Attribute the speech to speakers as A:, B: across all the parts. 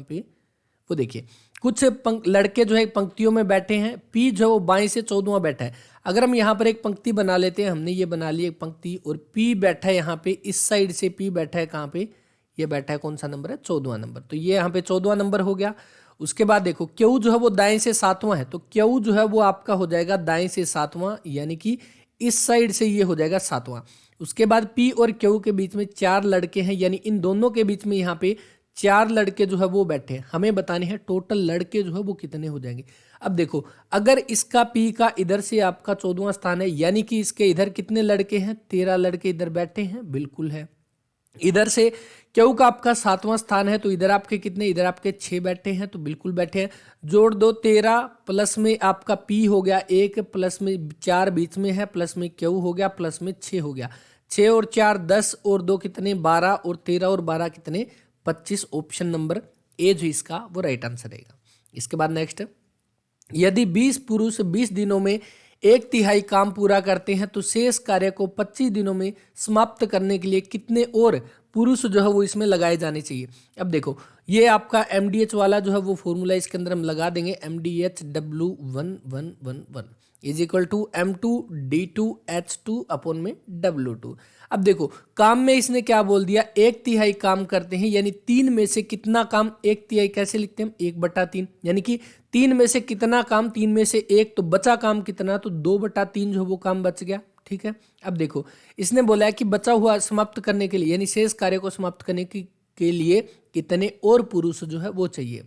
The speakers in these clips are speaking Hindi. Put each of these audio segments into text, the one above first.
A: यहाँ पे वो देखिए कुछ लड़के जो है पंक्तियों में बैठे हैं, पी जो है वो बाएं से 14वां बैठा है। अगर हम यहाँ पर एक पंक्ति बना लेते हैं, हमने ये बना ली एक पंक्ति और पी बैठा है यहाँ पे इस साइड से, पी बैठा है कहाँ पे, ये बैठा है कौन सा नंबर है 14वां नंबर, तो ये यहाँ पे 14वां नंबर हो गया। उसके बाद देखो क्यू जो है वो दाएं से 7वां है, तो क्यू जो है वो आपका हो जाएगा दाएं से 7वां, यानी कि इस साइड से ये हो जाएगा 7वां। उसके बाद पी और क्यू के बीच में 4 लड़के हैं, यानी इन दोनों के बीच में यहाँ पे 4 लड़के जो है वो बैठे हैं। हमें बताने हैं टोटल लड़के जो है वो कितने हो जाएंगे। अब देखो अगर इसका पी का इधर से आपका 14वां स्थान है, यानी कि इसके इधर कितने लड़के हैं, 13 लड़के इधर बैठे हैं, बिल्कुल है। इधर से क्यू का आपका 7वां स्थान है, तो इधर आपके कितने, इधर आपके 6 बैठे हैं, तो बिल्कुल बैठे हैं। जोड़ दो 13 प्लस में आपका पी हो गया 1, प्लस में 4 बीच में है, प्लस में क्यू हो गया, प्लस में 6 हो गया। 6 और 4 10 और 2 कितने 12 और 13 और 12 कितने 25। ऑप्शन नंबर ए जो इसका वो राइट आंसर रहेगा। इसके बाद नेक्स्ट, यदि 20 पुरुष 20 दिनों में 1/3 काम पूरा करते हैं तो शेष कार्य को 25 दिनों में समाप्त करने के लिए कितने और पुरुष जो है वो इसमें लगाए जाने चाहिए। अब देखो ये आपका MDH वाला जो है वो फॉर्मूला इसके अंदर हम लगा देंगे, MDH W111 is equal to M2D2H2 upon में W2। अब देखो काम में इसने क्या बोल दिया, 1/3 काम करते हैं, यानी 3 में से कितना काम, 1/3 कैसे लिखते हैं 1/3, यानी कि 3 में से कितना काम, 3 में से 1, तो बचा काम कितना, तो 2/3 जो वो काम बच गया। ठीक है, अब देखो इसने बोला है कि बचा हुआ समाप्त करने के लिए, यानी शेष कार्य को समाप्त करने के लिए कितने और पुरुष जो है वो चाहिए।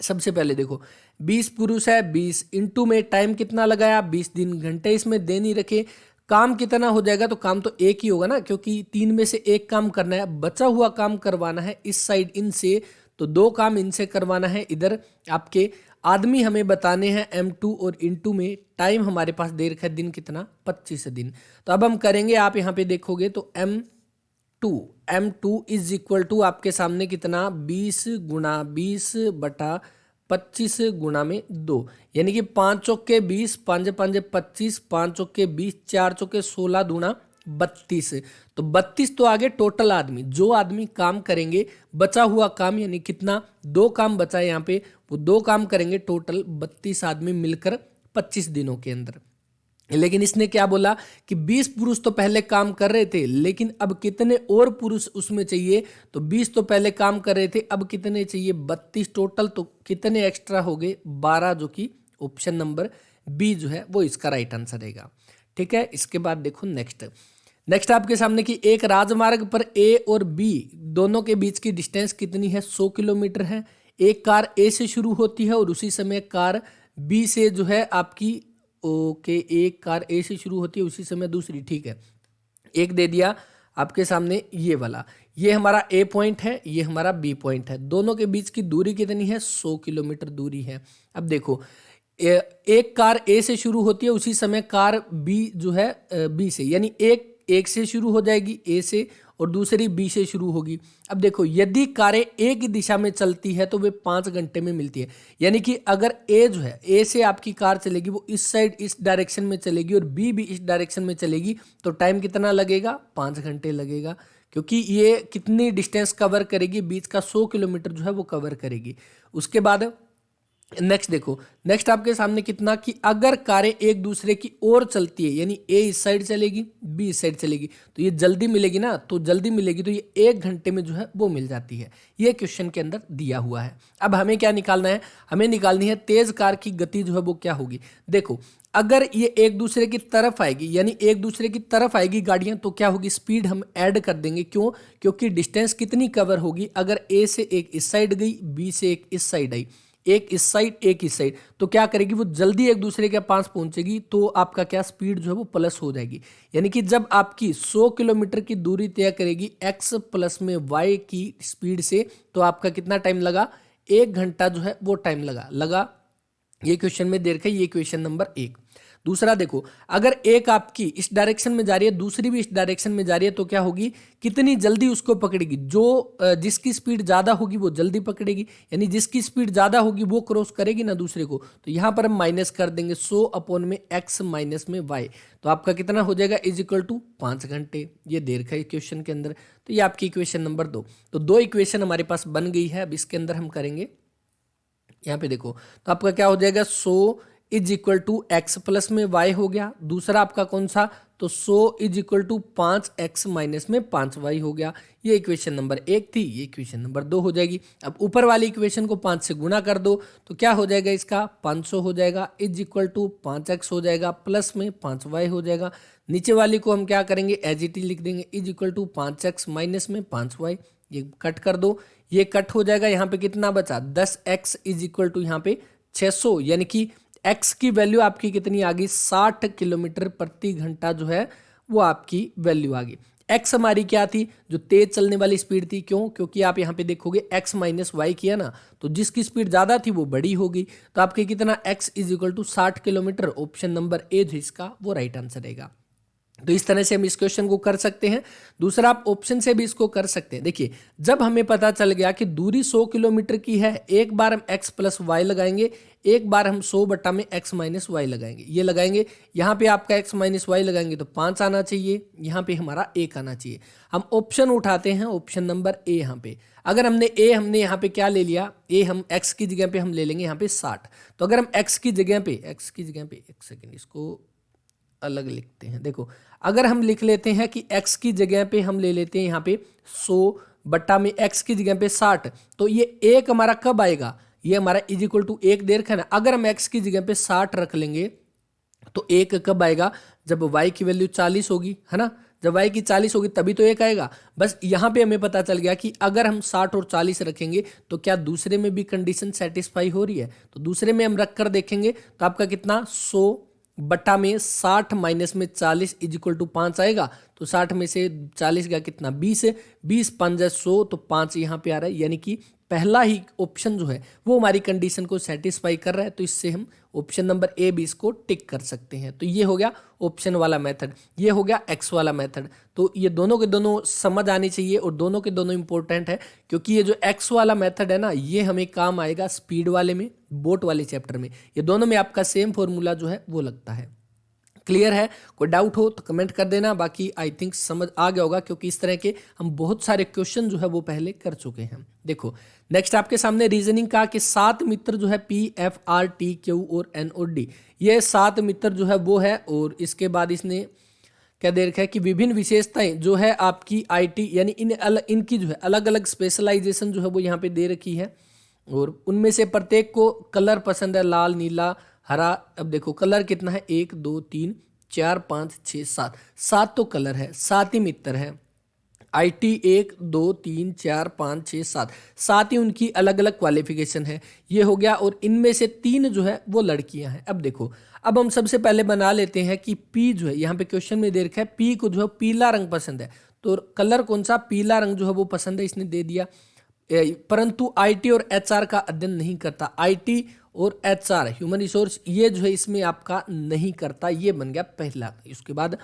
A: सबसे पहले देखो 20 पुरुष है, 20 इंटू में टाइम कितना लगाया 20 दिन, घंटे इसमें दे नहीं रखे, काम कितना हो जाएगा, तो काम तो एक ही होगा ना, क्योंकि 3 में से 1 काम करना है, बचा हुआ काम करवाना है इस साइड इनसे, तो 2 काम इनसे करवाना है। इधर आपके आदमी हमें बताने हैं M2 और इंटू में टाइम हमारे पास दे रखा है दिन कितना 25 दिन। तो अब हम करेंगे, आप यहाँ पे देखोगे तो M2 इज इक्वल टू आपके सामने कितना 20 गुणा 20/25 गुणा में 2, यानी कि 5 चौके 20, 5 5 25, 5 चौके 20, 4 चौके 16 दूना 32। तो 32 तो आगे टोटल आदमी, जो आदमी काम करेंगे, बचा हुआ काम यानी कितना 2 काम बचा है यहाँ पे, वो 2 काम करेंगे टोटल 32 आदमी मिलकर 25 दिनों के अंदर। लेकिन इसने क्या बोला कि 20 पुरुष तो पहले काम कर रहे थे, लेकिन अब कितने और पुरुष उसमें चाहिए, तो 20 तो पहले काम कर रहे थे, अब कितने चाहिए 32 टोटल, तो कितने एक्स्ट्रा हो गए 12, जो कि ऑप्शन नंबर बी जो है वो इसका राइट आंसर रहेगा। ठीक है, इसके बाद देखो नेक्स्ट आपके सामने कि एक राजमार्ग पर ए और बी दोनों के बीच की डिस्टेंस कितनी है 100 किलोमीटर है। एक कार ए से शुरू होती है और उसी समय कार बी से जो है आपकी एक कार ए से शुरू होती है उसी समय दूसरी। ठीक है, एक दे दिया आपके सामने ये वाला, ये हमारा ए पॉइंट है, ये हमारा बी पॉइंट है, दोनों के बीच की दूरी कितनी है 100 किलोमीटर दूरी है। अब देखो एक कार ए से शुरू होती है उसी समय कार बी जो है बी से, यानी एक से शुरू हो जाएगी ए से और दूसरी बी से शुरू होगी। अब देखो यदि कारें एक ही दिशा में चलती है तो वे 5 घंटे में मिलती है, यानी कि अगर ए जो है ए से आपकी कार चलेगी वो इस साइड इस डायरेक्शन में चलेगी और बी भी इस डायरेक्शन में चलेगी, तो टाइम कितना लगेगा 5 घंटे लगेगा, क्योंकि ये कितनी डिस्टेंस कवर करेगी, बीच का 100 किलोमीटर जो है वो कवर करेगी। उसके बाद नेक्स्ट देखो, नेक्स्ट आपके सामने कितना कि अगर कारें एक दूसरे की ओर चलती है, यानी ए इस साइड चलेगी बी इस साइड चलेगी, तो ये जल्दी मिलेगी ना, तो जल्दी मिलेगी तो ये 1 घंटे में जो है वो मिल जाती है। ये क्वेश्चन के अंदर दिया हुआ है। अब हमें क्या निकालना है, हमें निकालनी है तेज कार की गति जो है वो क्या होगी। देखो अगर ये एक दूसरे की तरफ आएगी, यानी एक दूसरे की तरफ आएगी गाड़ियां, तो क्या होगी स्पीड हम ऐड कर देंगे। क्यों, क्योंकि डिस्टेंस कितनी कवर होगी, अगर ए से एक इस साइड गई बी से एक इस साइड आई, एक इस साइड एक इस साइड, तो क्या करेगी वो जल्दी एक दूसरे के पास पहुंचेगी, तो आपका क्या स्पीड जो है वो प्लस हो जाएगी। यानी कि जब आपकी 100 किलोमीटर की दूरी तय करेगी x प्लस में y की स्पीड से, तो आपका कितना टाइम लगा 1 घंटा जो है वो टाइम लगा। ये क्वेश्चन में दे रखा है, ये क्वेश्चन नंबर 1। दूसरा देखो, अगर एक आपकी इस डायरेक्शन में जा रही है, दूसरी भी इस डायरेक्शन में जा रही है, तो क्या होगी, कितनी जल्दी उसको पकड़ेगी, जो जिसकी स्पीड ज्यादा होगी वो जल्दी पकड़ेगी, यानी जिसकी स्पीड ज्यादा होगी वो क्रॉस करेगी ना दूसरे को। तो यहां पर हम माइनस कर देंगे 100 अपॉन में x माइनस में y, तो आपका कितना हो जाएगा, इज इक्वल टू 5 घंटे। ये दे रखा है क्वेश्चन के अंदर। तो ये आपकी इक्वेशन नंबर 2। तो 2 इक्वेशन हमारे पास बन गई है। अब इसके अंदर हम करेंगे, यहाँ पे देखो, तो आपका क्या हो जाएगा, 100 is equal to X plus में वाई हो गया। दूसरा आपका कौन सा, तो 100 is equal to 5x minus में 5y हो गया। ये इक्वेशन नंबर 1 थी, ये इक्वेशन नंबर 2 हो जाएगी। अब ऊपर वाली इक्वेशन को 5 से गुणा कर दो, तो क्या हो जाएगा, इसका 500 हो जाएगा, इज इक्वल टू 5x हो जाएगा प्लस में 5y हो जाएगा। नीचे वाली को हम क्या करेंगे, एज इट इज लिख देंगे, is equal to 5x minus में 5y। ये कट कर दो, ये कट हो जाएगा। यहाँ पे कितना बचा, 10x इज इक्वल टू यहाँ पे 600, यानी कि x की वैल्यू आपकी कितनी आ गई, 60 किलोमीटर प्रति घंटा जो है वो आपकी वैल्यू आ गई। x हमारी क्या थी, जो तेज चलने वाली स्पीड थी। क्यों, क्योंकि आप यहाँ पे देखोगे x माइनस वाई किया ना, तो जिसकी स्पीड ज्यादा थी वो बड़ी होगी। तो आपके कितना, x is equal to 60 kilometre. Option number A जो इसका वो राइट आंसर रहेगा। तो इस तरह से हम इस क्वेश्चन को कर सकते हैं। दूसरा, आप ऑप्शन से भी इसको कर सकते हैं। देखिए, जब हमें पता चल गया कि दूरी 100 किलोमीटर की है, एक बार हम x प्लस वाई लगाएंगे, एक बार हम 100 बटा में x माइनस वाई लगाएंगे। ये लगाएंगे, यहाँ पे आपका x माइनस वाई लगाएंगे तो 5 आना चाहिए, यहाँ पे हमारा 1 आना चाहिए। हम ऑप्शन उठाते हैं, ऑप्शन नंबर ए। यहाँ पे अगर हमने यहाँ पे क्या ले लिया, a हम x की जगह पे हम ले लेंगे यहाँ पे 60। तो अगर हम x की जगह पे एक सेकेंड, इसको अलग लिखते हैं। देखो, अगर हम लिख लेते हैं कि x की जगह पे हम ले लेते हैं यहाँ पे 100 बट्टा में x की जगह पे 60, तो ये 1 हमारा कब आएगा, ये हमारा इज इक्वल टू 1 दे रखा है ना। अगर हम x की जगह पे 60 रख लेंगे तो 1 कब आएगा, जब y की वैल्यू 40 होगी, है ना। जब y की 40 होगी तभी तो 1 आएगा। बस यहाँ पे हमें पता चल गया कि अगर हम 60 और 40 रखेंगे तो क्या दूसरे में भी कंडीशन सेटिस्फाई हो रही है। तो दूसरे में हम रख कर देखेंगे तो आपका कितना, 100 बट्टा में 60 माइनस में 40 इज इक्वल टू 5 आएगा। तो 60 में से 40 का कितना, 20 है, 20 5 100, तो 5 यहाँ पे आ रहा है। यानी कि पहला ही ऑप्शन जो है वो हमारी कंडीशन को सेटिस्फाई कर रहा है। तो इससे हम ऑप्शन नंबर ए बी इसको टिक कर सकते हैं। तो ये हो गया ऑप्शन वाला मेथड, ये हो गया एक्स वाला मेथड। तो ये दोनों के दोनों समझ आनी चाहिए और दोनों के दोनों इंपॉर्टेंट है, क्योंकि ये जो एक्स वाला मेथड है ना, ये हमें काम आएगा स्पीड वाले में, बोट वाले चैप्टर में। ये दोनों में आपका सेम फॉर्मूला जो है वो लगता है। क्लियर है, कोई डाउट हो तो कमेंट कर देना। बाकी आई थिंक समझ आ गया होगा, क्योंकि इस तरह के हम बहुत सारे क्वेश्चन जो है वो पहले कर चुके हैं। देखो, नेक्स्ट आपके सामने रीजनिंग का कि 7 मित्र जो है P F R T Q और एन और डी, ये 7 मित्र जो है वो है। और इसके बाद इसने क्या दे रखा है कि विभिन्न विशेषताएं जो है आपकी आईटी, यानी इनकी जो है अलग अलग स्पेशलाइजेशन जो है वो यहाँ पे दे रखी है। और उनमें से प्रत्येक को कलर पसंद है, लाल, नीला, हरा। अब देखो कलर कितना है, 1 2 3 4 5 6 7, 7 तो कलर है, 7 ही मित्र है। आईटी 1 2 3 4 5 6 7, 7 ही उनकी अलग अलग क्वालिफिकेशन है। ये हो गया। और इनमें से 3 जो है वो लड़कियां हैं। अब देखो, अब हम सबसे पहले बना लेते हैं कि पी जो है, यहाँ पे क्वेश्चन में दे रखा है पी को जो है पीला रंग पसंद है। तो कलर कौन सा, पीला रंग जो है वो पसंद है, इसने दे दिया। परंतु आईटी और एचआर का अध्ययन नहीं करता। आईटी और एचआर, ह्यूमन रिसोर्स, ये जो है इसमें आपका नहीं करता। ये बन गया पहला। उसके बाद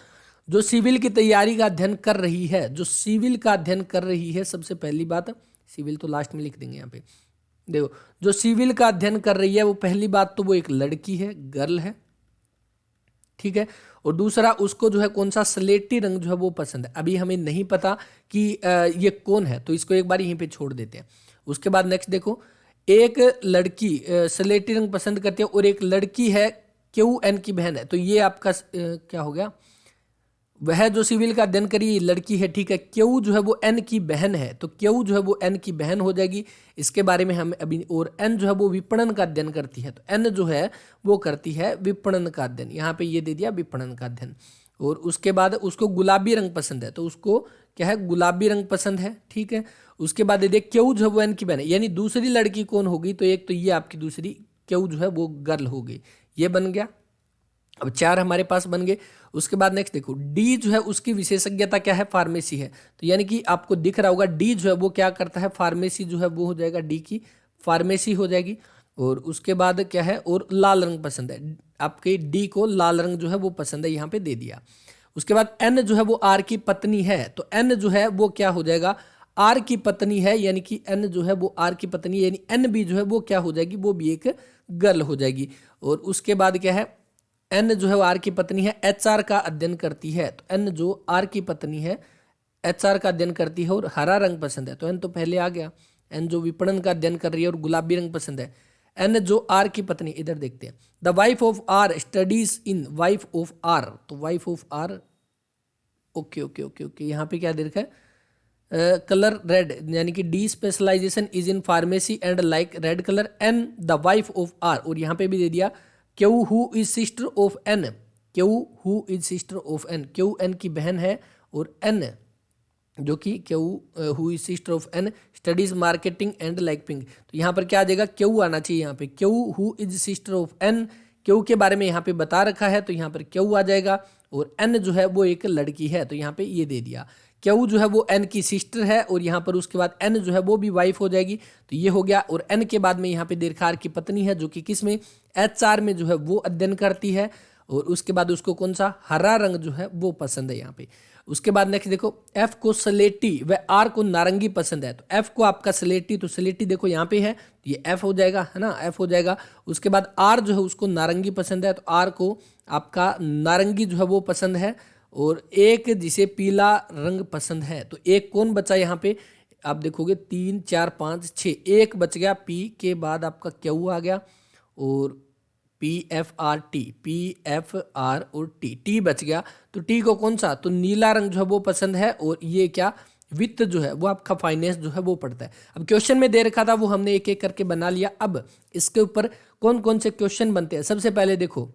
A: जो सिविल की तैयारी का अध्ययन कर रही है, जो सिविल का अध्ययन कर रही है, सबसे पहली बात, सिविल तो लास्ट में लिख देंगे यहाँ पे। देखो, जो सिविल का अध्ययन कर रही है वो पहली बात तो वो एक लड़की है, गर्ल है, ठीक है। और दूसरा, उसको जो है कौन सा स्लेटी रंग जो है वो पसंद है। अभी हमें नहीं पता कि ये कौन है, तो इसको एक बार यहीं पे छोड़ देते हैं। उसके बाद नेक्स्ट देखो, एक लड़की स्लेटी रंग पसंद करती है और एक लड़की है क्यू एन की बहन है। तो ये आपका क्या हो गया, वह जो सिविल का अध्ययन करी लड़की है, ठीक है। क्यू जो है वो एन की बहन है, तो क्यू जो है वो एन की बहन हो जाएगी। इसके बारे में हम अभी, और एन जो है वो विपणन का अध्ययन करती है, तो एन जो है वो करती है विपणन का अध्ययन। यहाँ पे ये दे दिया विपणन का अध्ययन। और उसके बाद उसको गुलाबी रंग पसंद है, तो उसको क्या है, गुलाबी रंग पसंद है, ठीक है। उसके बाद ये देख, क्यू जो है वो एन की बहन है, यानी दूसरी लड़की कौन होगी, तो एक तो ये आपकी दूसरी क्यू जो है वो गर्ल हो गई। ये बन गया। अब 4 हमारे पास बन गए। उसके बाद नेक्स्ट देखो, डी जो है उसकी विशेषज्ञता क्या है, फार्मेसी है। तो यानी कि आपको दिख रहा होगा डी जो है वो क्या करता है, फार्मेसी जो है वो हो जाएगा, डी की फार्मेसी हो जाएगी। और उसके बाद क्या है, और लाल रंग पसंद है, आपके डी को लाल रंग जो है वो पसंद है, यहाँ पे दे दिया। उसके बाद एन जो है वो आर की पत्नी है, तो एन जो है वो क्या हो जाएगा, आर की पत्नी है, यानी कि एन जो है वो आर की पत्नी है, यानी एन भी जो है वो क्या हो जाएगी, वो भी एक गर्ल हो जाएगी। और उसके बाद क्या है, एन जो है वो आर की पत्नी है, एच आर का अध्ययन करती है, तो एन जो आर की पत्नी है एच आर का अध्ययन करती है और हरा रंग पसंद है, तो एन तो पहले आ गया। एन जो विपणन का अध्ययन कर रही है और गुलाबी रंग पसंद है। एन जो आर की पत्नी, इधर देखते हैं, the wife of our studies in, wife of our, तो wife of our, okay okay okay okay, यहाँ पे क्या दे रखा है, कलर रेड, यानी कि D specialization is in pharmacy and like red colour. N the wife of R, और यहाँ पे भी दे दिया Q who is sister of N, Q who is sister of N, Q N की बहन है, और एन जो कि Q who is sister of N studies marketing and like pink, तो यहाँ पर क्या आ जाएगा, क्यू आना चाहिए यहाँ पे, Q who is sister of N, Q के बारे में यहाँ पे बता रखा है, तो यहाँ पर क्यू आ जाएगा, और एन जो है वो एक लड़की है, तो यहाँ पे ये दे दिया। क्यू जो है वो एन की सिस्टर है, और यहाँ पर उसके बाद एन जो है वो भी वाइफ हो जाएगी, तो ये हो गया। और एन के बाद में यहाँ पे दीर्घार की पत्नी है, जो कि किस में, एच आर में जो है वो अध्ययन करती है, और उसके बाद उसको कौन सा, हरा रंग जो है वो पसंद है यहाँ पे। उसके बाद नेक्स्ट देखो, एफ को सलेटी व आर को नारंगी पसंद है, तो एफ को आपका सलेटी, तो सलेटी देखो यहाँ पे है, तो ये एफ हो जाएगा, है ना, एफ हो जाएगा। उसके बाद आर जो है उसको नारंगी पसंद है, तो आर को आपका नारंगी जो है वो पसंद है, और एक जिसे पीला रंग पसंद है, तो एक कौन बचा यहाँ पे, आप देखोगे 3 4 5 6, एक बच गया, पी के बाद आपका क्यू आ गया, और P F R T, P F R और टी, टी बच गया, तो टी को कौन सा, तो नीला रंग जो है वो पसंद है, और ये क्या, वित्त जो है वो आपका फाइनेंस जो है वो पढ़ता है। अब क्वेश्चन में दे रखा था वो हमने एक एक करके बना लिया। अब इसके ऊपर कौन कौन से क्वेश्चन बनते हैं, सबसे पहले देखो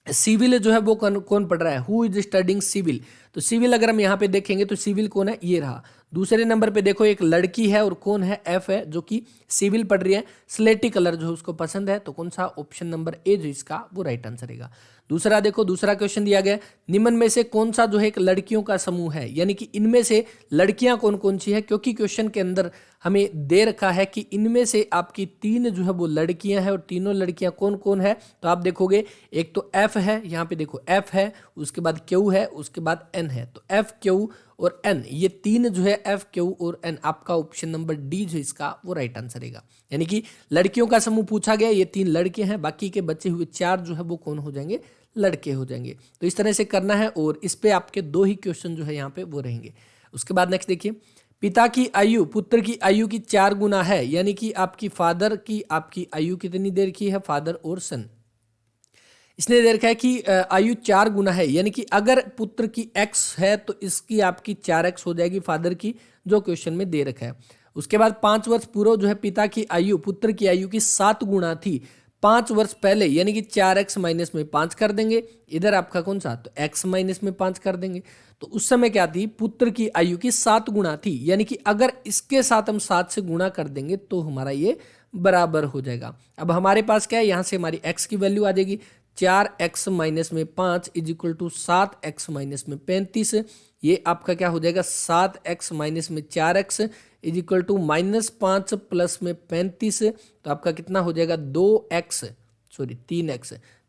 A: सिविल जो है वो कौन पढ़ रहा है, हु इज स्टडिंग सिविल, तो सिविल अगर हम यहाँ पे देखेंगे तो सिविल कौन है, ये रहा। दूसरे नंबर पे देखो एक लड़की है, और कौन है, एफ है, जो कि सिविल पढ़ रही है, स्लेटी कलर जो है उसको पसंद है, तो कौन सा, ऑप्शन नंबर ए जो इसका वो राइट आंसर रहेगा। दूसरा देखो, दूसरा क्वेश्चन दिया गया, निम्न में से कौन सा जो है एक लड़कियों का समूह है, यानी कि इनमें से लड़कियां कौन कौन सी है, क्योंकि क्वेश्चन के अंदर हमें दे रखा है कि इनमें से आपकी 3 जो है वो लड़कियां हैं, और तीनों लड़कियां कौन कौन है, तो आप देखोगे एक तो एफ है, यहाँ पे देखो एफ है, उसके बाद क्यू है, उसके बाद एन है, तो एफ क्यू और एन, ये 3 जो है एफ क्यू और एन, आपका ऑप्शन नंबर डी जो इसका वो राइट आंसर रहेगा। यानी कि लड़कियों का समूह पूछा गया, ये 3 लड़के हैं, बाकी के बचे हुए 4 जो है वो कौन हो जाएंगे, लड़के हो जाएंगे। तो इस तरह से करना है, और इस पे आपके 2 ही क्वेश्चन जो है यहाँ पे वो रहेंगे। उसके बाद नेक्स्ट देखिए, पिता की आयु पुत्र की आयु की 4 गुना है, यानी कि आपकी फादर की आपकी आयु कितनी देर की है, फादर और सन, इसने दे रखा है कि आयु 4 गुना है, यानी कि अगर पुत्र की x है तो इसकी आपकी 4x हो जाएगी फादर की, जो क्वेश्चन में दे रखा है। उसके बाद 5 वर्ष पूर्व जो है पिता की आयु पुत्र की आयु की 7 गुना थी 5 वर्ष पहले, यानी कि 4x माइनस में 5 कर देंगे, इधर आपका कौन सा, तो x माइनस में 5 कर देंगे, तो उस समय क्या थी, पुत्र की आयु की 7 गुना थी, यानी कि अगर इसके साथ हम 7 से गुणा कर देंगे तो हमारा ये बराबर हो जाएगा। अब हमारे पास क्या है, यहाँ से हमारी x की वैल्यू आ जाएगी, 4x माइनस में 5 is equal to 7x minus में 35, ये आपका क्या हो जाएगा, 7x माइनस में 4x is equal to -5 plus में 35, तो आपका कितना हो जाएगा,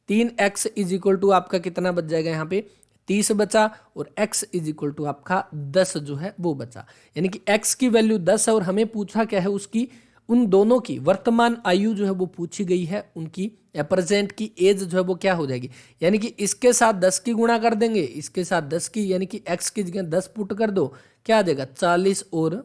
A: 3x इज इक्वल टू आपका कितना बच जाएगा, यहाँ पे 30 बचा, और x इज इक्वल टू आपका 10 जो है वो बचा, यानी कि x की वैल्यू 10 है, और हमें पूछा क्या है, उसकी उन दोनों की वर्तमान आयु जो है वो पूछी गई है, उनकी प्रेजेंट की एज जो है वो क्या हो जाएगी, यानी कि इसके साथ 10 की गुणा कर देंगे, इसके साथ 10 की, यानी कि x की जगह 10 पुट कर दो, क्या आ जाएगा 40 और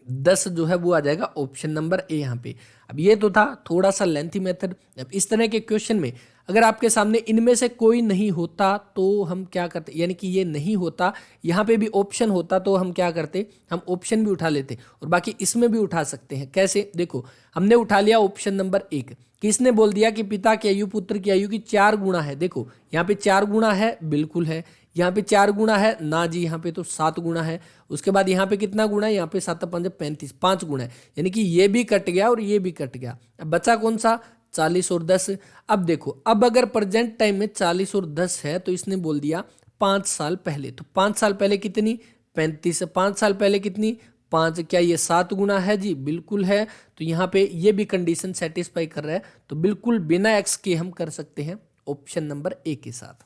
A: 10 जो है वो आ जाएगा ऑप्शन नंबर ए यहाँ पे। अब ये तो था थोड़ा सा लेंथी मेथड। अब इस तरह के क्वेश्चन में अगर आपके सामने इनमें से कोई नहीं होता तो हम क्या करते, यानी कि ये नहीं होता, यहाँ पे भी ऑप्शन होता तो हम क्या करते, हम ऑप्शन भी उठा लेते, और बाकी इसमें भी उठा सकते हैं। कैसे, देखो हमने उठा लिया ऑप्शन नंबर 1, किसने बोल दिया कि पिता की आयु पुत्र की आयु की 4 गुना है, देखो यहाँ पे 4 गुना है, बिल्कुल है, यहाँ पे 4 गुना है ना जी, यहाँ पे तो 7 गुना है। उसके बाद यहाँ पे कितना गुना है, यहाँ पे 7 5 35, 5 गुना है, यानी कि ये भी कट गया और ये भी कट गया। अब बचा कौन सा, 40 और 10। अब देखो, अब अगर प्रेजेंट टाइम में 40 और 10 है तो इसने बोल दिया 5 साल पहले, तो 5 साल पहले कितनी, 35, 5 साल पहले कितनी, 5 क्या ये 7 गुना है जी? बिल्कुल है। तो यहाँ पे ये भी कंडीशन सेटिस्फाई कर रहा है, तो बिल्कुल बिना एक्स के हम कर सकते हैं ऑप्शन नंबर ए के साथ।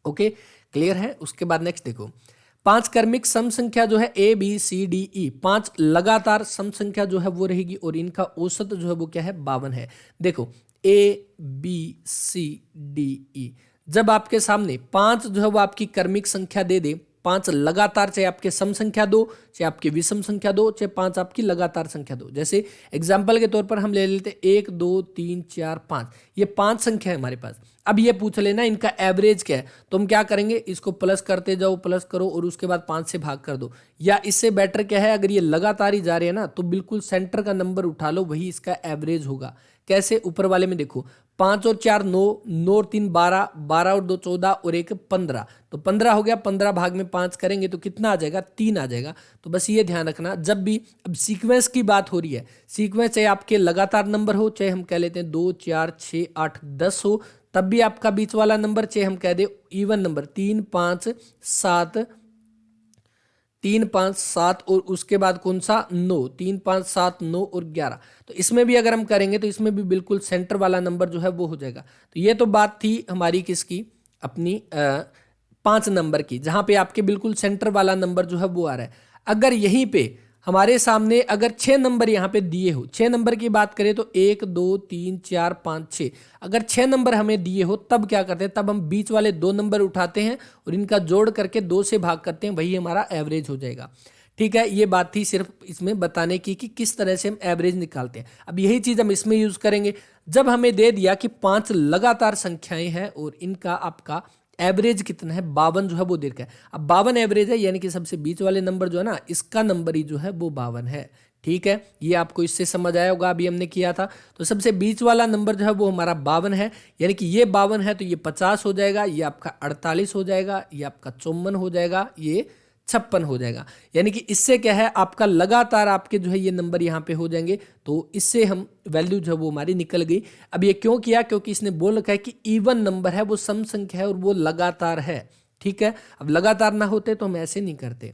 A: ओके, क्लियर है। उसके बाद नेक्स्ट देखो, 5 क्रमिक सम संख्या जो है A B C D E, 5 लगातार सम संख्या जो है वो रहेगी और इनका औसत जो है वो क्या है? 52 है। देखो A B C D E, जब आपके सामने 5 जो है वो आपकी क्रमिक संख्या दे दे, 5 लगातार, चाहे आपके सम संख्या दो, चाहे आपकी विषम संख्या दो, चाहे 5 आपकी लगातार संख्या दो। जैसे एग्जाम्पल के तौर पर हम ले लेते 1 2 3 4 5, ये 5 संख्या है हमारे पास। अब ये पूछ लेना इनका एवरेज क्या है, तो हम क्या करेंगे, इसको प्लस करते जाओ, प्लस करो और उसके बाद 5 से भाग कर दो। या इससे बेटर क्या है, अगर ये लगातार ही जा रहे हैं ना, तो बिल्कुल सेंटर का नंबर उठा लो, वही इसका एवरेज होगा। कैसे? ऊपर वाले में देखो, 5 और 4 9, 9 और 3 12, 12 और 2 14 और 1 15, तो 15 हो गया। 15 भाग में 5 करेंगे तो कितना आ जाएगा? 3 आ जाएगा। तो बस ये ध्यान रखना, जब भी अब सीक्वेंस की बात हो रही है, सीक्वेंस चाहे आपके लगातार नंबर हो, चाहे हम कह लेते हैं 2 4 6 8 10 हो, तब भी आपका बीच वाला नंबर, चाहे हम कह दे इवन नंबर 3 5 7, 3 5 7 और उसके बाद कौन सा? 9, 3 5 7 9 और 11, तो इसमें भी अगर हम करेंगे तो इसमें भी बिल्कुल सेंटर वाला नंबर जो है वो हो जाएगा। तो ये तो बात थी हमारी किसकी? अपनी 5 नंबर की, जहां पे आपके बिल्कुल सेंटर वाला नंबर जो है वो आ रहा है। अगर यहीं पे हमारे सामने अगर 6 नंबर यहाँ पे दिए हो, 6 नंबर की बात करें तो 1 2 3 4 5 6, अगर 6 नंबर हमें दिए हो तब क्या करते हैं? तब हम बीच वाले 2 नंबर उठाते हैं और इनका जोड़ करके 2 से भाग करते हैं, वही हमारा एवरेज हो जाएगा। ठीक है, ये बात थी सिर्फ इसमें बताने की कि किस तरह से हम एवरेज निकालते हैं। अब यही चीज़ हम इसमें यूज़ करेंगे। जब हमें दे दिया कि 5 लगातार संख्याएं हैं और इनका आपका एवरेज कितना है? 52 जो है वो दे रखा है। अब 52 एवरेज है, यानी कि सबसे बीच वाले नंबर जो है ना, इसका नंबर ही जो है वो 52 है। ठीक है, ये आपको इससे समझ आया होगा, अभी हमने किया था। तो सबसे बीच वाला नंबर जो है वो हमारा 52 है, यानी कि ये 52 है तो ये 50 हो जाएगा, ये आपका 48 हो जाएगा, ये आपका 54 हो जाएगा, ये 56 हो जाएगा। यानी कि इससे क्या है, आपका लगातार आपके जो है ये नंबर यहाँ पे हो जाएंगे। तो इससे हम वैल्यू जो है वो हमारी निकल गई। अब ये क्यों किया? क्योंकि इसने बोल रखा है कि इवन नंबर है, वो सम संख्या है और वो लगातार है। ठीक है, अब लगातार ना होते तो हम ऐसे नहीं करते।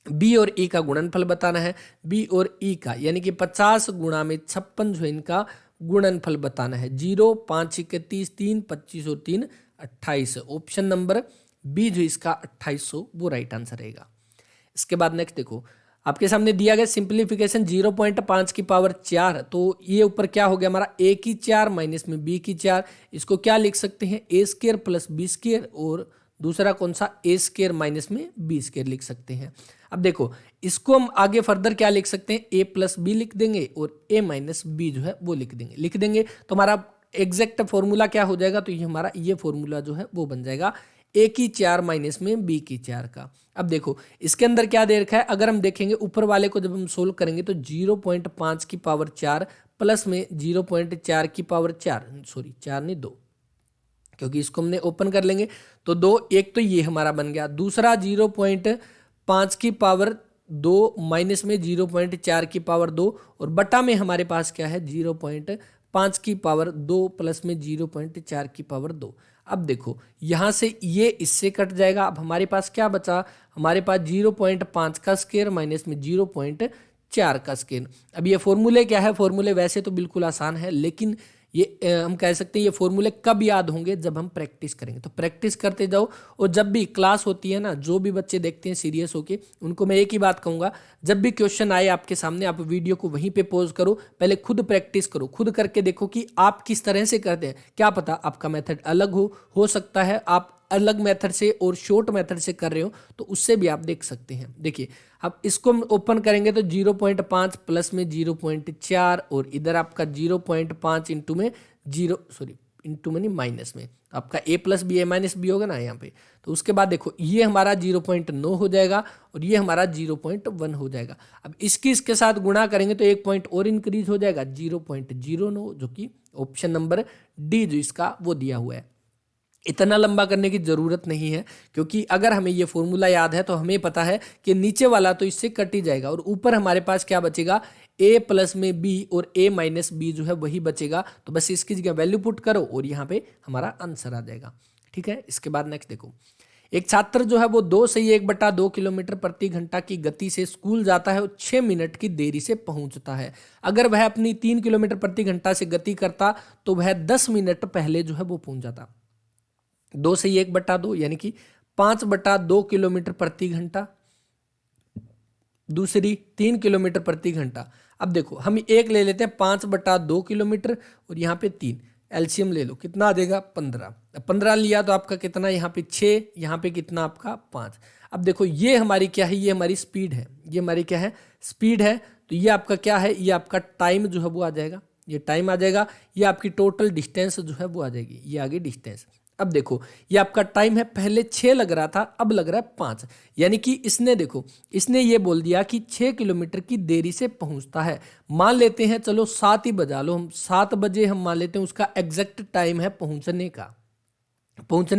A: बी और ई का गुणनफल बताना है, बी और ई का, यानी कि 50 गुणा में 56 जो है इनका गुणनफल बताना है। 0 5 31 3 25 और 3 28, ऑप्शन नंबर बी जो इसका 2800 वो राइट आंसर रहेगा। इसके बाद नेक्स्ट देखो, आपके सामने दिया गया सिंप्लीफिकेशन 0.5 की पावर 4, तो ये ऊपर क्या हो गया हमारा? a की 4 माइनस में b की 4, इसको क्या लिख सकते हैं? a square plus b square, और दूसरा कौन सा? a स्क्वायर माइनस में b स्क्वायर लिख सकते हैं। अब देखो, इसको हम आगे फर्दर क्या लिख सकते हैं? a प्लस बी लिख देंगे और a माइनस बी जो है वो लिख देंगे तो हमारा एग्जैक्ट फॉर्मूला क्या हो जाएगा? तो ये हमारा ये फॉर्मूला जो है वो बन जाएगा a की 4 माइनस में b की 4 का। अब देखो इसके अंदर क्या दे रखा है, अगर हम देखेंगे ऊपर वाले को जब हम सोल्व करेंगे तो 0.5 की पावर 4 प्लस में 0.4 की पावर 4, सॉरी 4 नहीं 2, क्योंकि इसको हमने ओपन कर लेंगे तो 2, एक तो ये हमारा बन गया, दूसरा 0.5 की पावर 2 माइनस में 0.4 की पावर 2 और बटा में हमारे पास क्या है? 0.5 की पावर 2 प्लस में 0.4 की पावर 2। अब देखो यहाँ से ये इससे कट जाएगा। अब हमारे पास क्या बचा? हमारे पास 0.5 का स्क्वायर माइनस में 0.4 का स्क्वायर। अब ये फॉर्मूले क्या है? फॉर्मूले वैसे तो बिल्कुल आसान है, लेकिन ये हम कह सकते हैं ये फॉर्मूले कब याद होंगे? जब हम प्रैक्टिस करेंगे। तो प्रैक्टिस करते जाओ, और जब भी क्लास होती है ना, जो भी बच्चे देखते हैं सीरियस होके, उनको मैं एक ही बात कहूँगा, जब भी क्वेश्चन आए आपके सामने, आप वीडियो को वहीं पे पॉज करो, पहले खुद प्रैक्टिस करो, खुद करके देखो कि आप किस तरह से करते हैं। क्या पता आपका मेथड अलग हो सकता है आप अलग मेथड से और शॉर्ट मेथड से कर रहे हो, तो उससे भी आप देख सकते हैं। देखिए अब इसको हम ओपन करेंगे तो 0.5 प्लस में 0.4 और इधर आपका 0.5 इंटू में इंटू में नहीं माइनस में, आपका a plus B a minus B होगा ना यहाँ पे। तो उसके बाद देखो ये हमारा 0.9 हो जाएगा और ये हमारा 0.1 हो जाएगा। अब इसके साथ गुणा करेंगे तो 1 पॉइंट और इंक्रीज हो जाएगा 0.09, जो कि ऑप्शन नंबर डी जो इसका वो दिया हुआ है। इतना लंबा करने की ज़रूरत नहीं है, क्योंकि अगर हमें ये फॉर्मूला याद है तो हमें पता है कि नीचे वाला तो इससे कट ही जाएगा और ऊपर हमारे पास क्या बचेगा? a प्लस में b और a माइनस बी जो है वही बचेगा। तो बस इसकी जगह वैल्यू पुट करो और यहाँ पे हमारा आंसर आ जाएगा। ठीक है, इसके बाद नेक्स्ट देखो, एक छात्र जो है वो 2 से 1/2 किलोमीटर प्रति घंटा की गति से स्कूल जाता है और 6 मिनट की देरी से पहुंचता है। अगर वह अपनी 3 किलोमीटर प्रति घंटा से गति करता तो वह 10 मिनट पहले जो है वो पहुंच जाता। 2 से 1/2 यानी कि 5/2 किलोमीटर प्रति घंटा, दूसरी 3 किलोमीटर प्रति घंटा। अब देखो हम एक ले लेते हैं 5/2 किलोमीटर और यहाँ पे 3, एलसीएम ले लो, कितना आ जाएगा 15। 15 लिया तो आपका कितना, यहाँ पे 6, यहाँ पे कितना आपका 5। अब देखो ये हमारी क्या है, ये हमारी स्पीड है, ये हमारी क्या है, स्पीड है। तो ये आपका क्या है, ये आपका टाइम जो है वो आ जाएगा, ये टाइम आ जाएगा। ये आपकी टोटल डिस्टेंस जो है वो आ जाएगी, ये आगे डिस्टेंस। अब देखो ये आपका टाइम है, पहले 6 लग रहा था, अब लग रहा है 5, यानी कि इसने देखो इसने ये बोल दिया कि 6 किलोमीटर की देरी से पहुंचता है। मान लेते हैं, चलो 7 ही बजा लो, हम 7 बजे हम मान लेते हैं उसका एग्जैक्ट टाइम है पहुंचने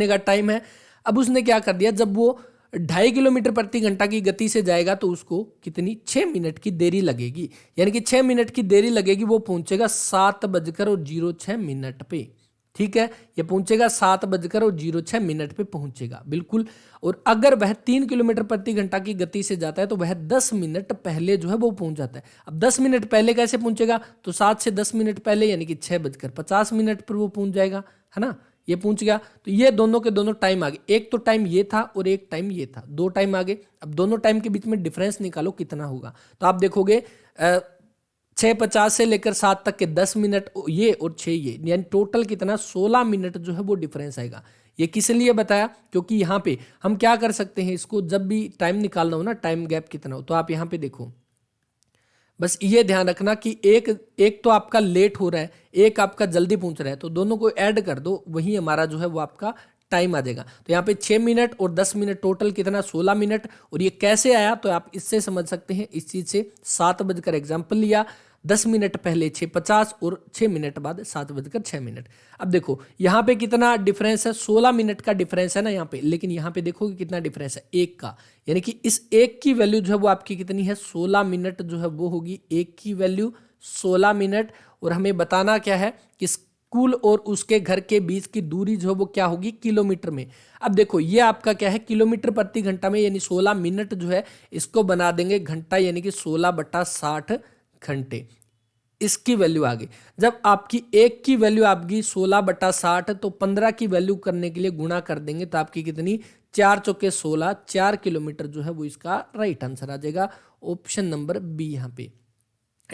A: का टाइम है। अब उसने क्या कर दिया, जब वो 2.5 किलोमीटर प्रति घंटा की गति से जाएगा तो उसको कितनी 6 मिनट की देरी लगेगी, यानी कि 6 मिनट की देरी लगेगी। वो पहुंचेगा 7:06 पे, ठीक है, ये पहुंचेगा 7:06 पे पहुंचेगा बिल्कुल। और अगर वह 3 किलोमीटर प्रति घंटा की गति से जाता है तो वह 10 मिनट पहले जो है वो पहुंच जाता है। अब 10 मिनट पहले कैसे पहुंचेगा, तो 7 से 10 मिनट पहले यानी कि 6:50 पर वो पहुंच जाएगा, है ना, ये पहुंच गया। तो ये दोनों के दोनों टाइम आ गए, एक तो टाइम ये था और एक टाइम ये था, 2 टाइम आ गए। अब दोनों टाइम के बीच में डिफरेंस निकालो कितना होगा, तो आप देखोगे 6:50 से लेकर 7 तक के 10 मिनट ये और 6 ये, यानी टोटल कितना 16 मिनट जो है वो डिफरेंस आएगा। ये किस लिए बताया, क्योंकि यहाँ पे हम क्या कर सकते हैं, इसको जब भी टाइम निकालना हो ना, टाइम गैप कितना हो, तो आप यहाँ पे देखो, बस ये ध्यान रखना कि एक तो आपका लेट हो रहा है, एक आपका जल्दी पहुंच रहा है, तो दोनों को ऐड कर दो, वही हमारा जो है वो आपका टाइम आ जाएगा। तो यहाँ पे 6 मिनट और 10 मिनट टोटल कितना 16 मिनट। और ये कैसे आया, तो आप इससे समझ सकते हैं, इस चीज से 7 बजकर एग्जाम्पल लिया, 10 मिनट पहले 6:50 और 6 मिनट बाद 7:06। अब देखो यहाँ पे कितना डिफरेंस है, 16 मिनट का डिफरेंस है ना यहाँ पे, लेकिन यहाँ पे देखोगे कितना डिफरेंस है, एक का, यानी कि इस एक की वैल्यू जो है वो आपकी कितनी है, 16 मिनट जो है वो होगी, एक की वैल्यू 16 मिनट। और हमें बताना क्या है कि स्कूल और उसके घर के बीच की दूरी जो है वो क्या होगी, किलोमीटर में। अब देखो ये आपका क्या है, किलोमीटर प्रति घंटा में, यानी 16 मिनट जो है इसको बना देंगे घंटा, यानी कि 16/60 घंटे, इसकी वैल्यू आ गई। जब आपकी एक की वैल्यू आपकी 16/60, तो 15 की वैल्यू करने के लिए गुणा कर देंगे, तो आपकी कितनी 4 चौके 16, 4 किलोमीटर जो है वो इसका राइट आंसर आ जाएगा, ऑप्शन नंबर बी यहाँ पे।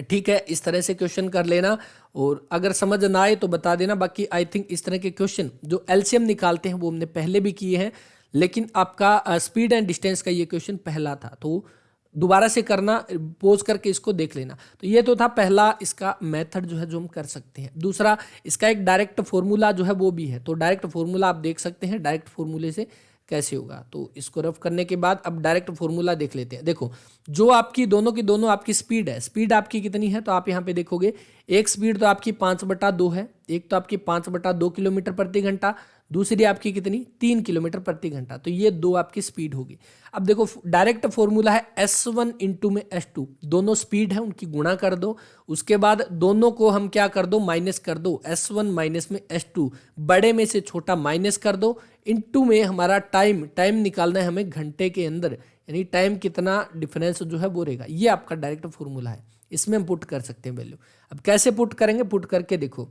A: ठीक है, इस तरह से क्वेश्चन कर लेना, और अगर समझ ना आए तो बता देना। बाकी आई थिंक इस तरह के क्वेश्चन जो एलसीएम निकालते हैं वो हमने पहले भी किए हैं, लेकिन आपका स्पीड एंड डिस्टेंस का ये क्वेश्चन पहला था, तो दोबारा से करना, पोज करके इसको देख लेना। तो ये तो था पहला इसका मेथड जो है जो हम कर सकते हैं। दूसरा इसका एक डायरेक्ट फॉर्मूला जो है वो भी है, तो डायरेक्ट फॉर्मूला आप देख सकते हैं, डायरेक्ट फॉर्मूले से कैसे होगा। तो इसको रफ करने के बाद अब डायरेक्ट फॉर्मूला देख लेते हैं। देखो जो आपकी दोनों की दोनों आपकी स्पीड है, स्पीड आपकी कितनी है, तो आप यहाँ पे देखोगे एक स्पीड तो आपकी 5/2 है, एक तो आपकी 5/2 किलोमीटर प्रति घंटा, दूसरी आपकी कितनी 3 किलोमीटर प्रति घंटा, तो ये दो आपकी स्पीड होगी। अब देखो डायरेक्ट फॉर्मूला है S1 इंटू में S2, दोनों स्पीड है उनकी गुणा कर दो, उसके बाद दोनों को हम क्या कर दो, माइनस कर दो, S1 माइनस में S2, बड़े में से छोटा माइनस कर दो, इंटू में हमारा टाइम निकालना है हमें घंटे के अंदर, यानी टाइम कितना डिफरेंस जो है वो रहेगा। ये आपका डायरेक्ट फॉर्मूला है, इसमें हम पुट कर सकते हैं वैल्यू। अब कैसे पुट करेंगे, पुट करके देखो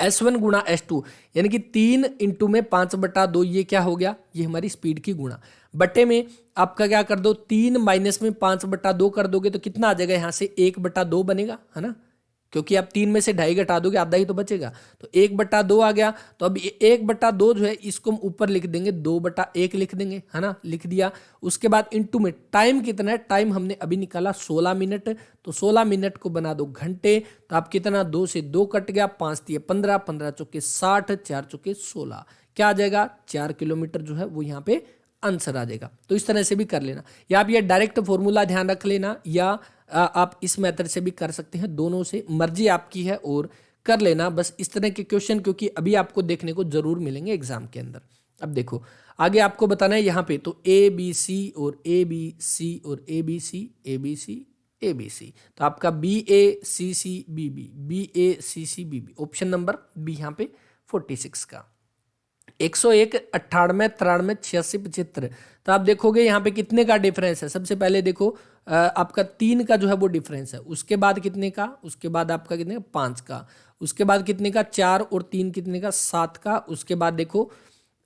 A: S1 गुणा S2, यानी कि 3 इंटू में 5/2, ये क्या हो गया, ये हमारी स्पीड की गुणा, बटे में आपका क्या कर दो, 3 माइनस में 5/2 कर दोगे तो कितना आ जाएगा, यहाँ से 1/2 बनेगा, है ना, क्योंकि आप 3 में से 2.5 घटा दोगे, आधा ही तो बचेगा, तो 1/2 आ गया। तो अब 1/2 जो है इसको हम ऊपर लिख देंगे, 2/1 लिख देंगे, है ना, लिख दिया। उसके बाद इंटू में टाइम कितना है, टाइम हमने अभी निकाला 16 मिनट, तो 16 मिनट को बना दो घंटे, तो आप कितना 2 से 2 कट गया, 5 दिए 15, 15 चौके 60, 4 चौके 16, क्या आ जाएगा 4 किलोमीटर जो है वो यहाँ पे आंसर आ जाएगा। तो इस तरह से भी कर लेना, या आप ये डायरेक्ट फॉर्मूला ध्यान रख लेना, या आप इस मेथड से भी कर सकते हैं, दोनों से मर्जी आपकी है, और कर लेना बस इस तरह के क्वेश्चन, क्योंकि अभी आपको देखने को जरूर मिलेंगे एग्जाम के अंदर। अब देखो आगे आपको बताना है यहाँ पे, तो ABC और ABC और ABC ABC ABC, तो आपका BACCBB BACCBB, option number B यहाँ पे 46 का। 101, 98, 93, 86, 75। तो आप देखोगे यहाँ पे कितने का डिफरेंस है। सबसे पहले देखो आपका 3 का जो है वो डिफरेंस है, उसके बाद कितने का, उसके बाद आपका कितने का 5 का, उसके बाद कितने का 4 और 3 कितने का 7 का, उसके बाद देखो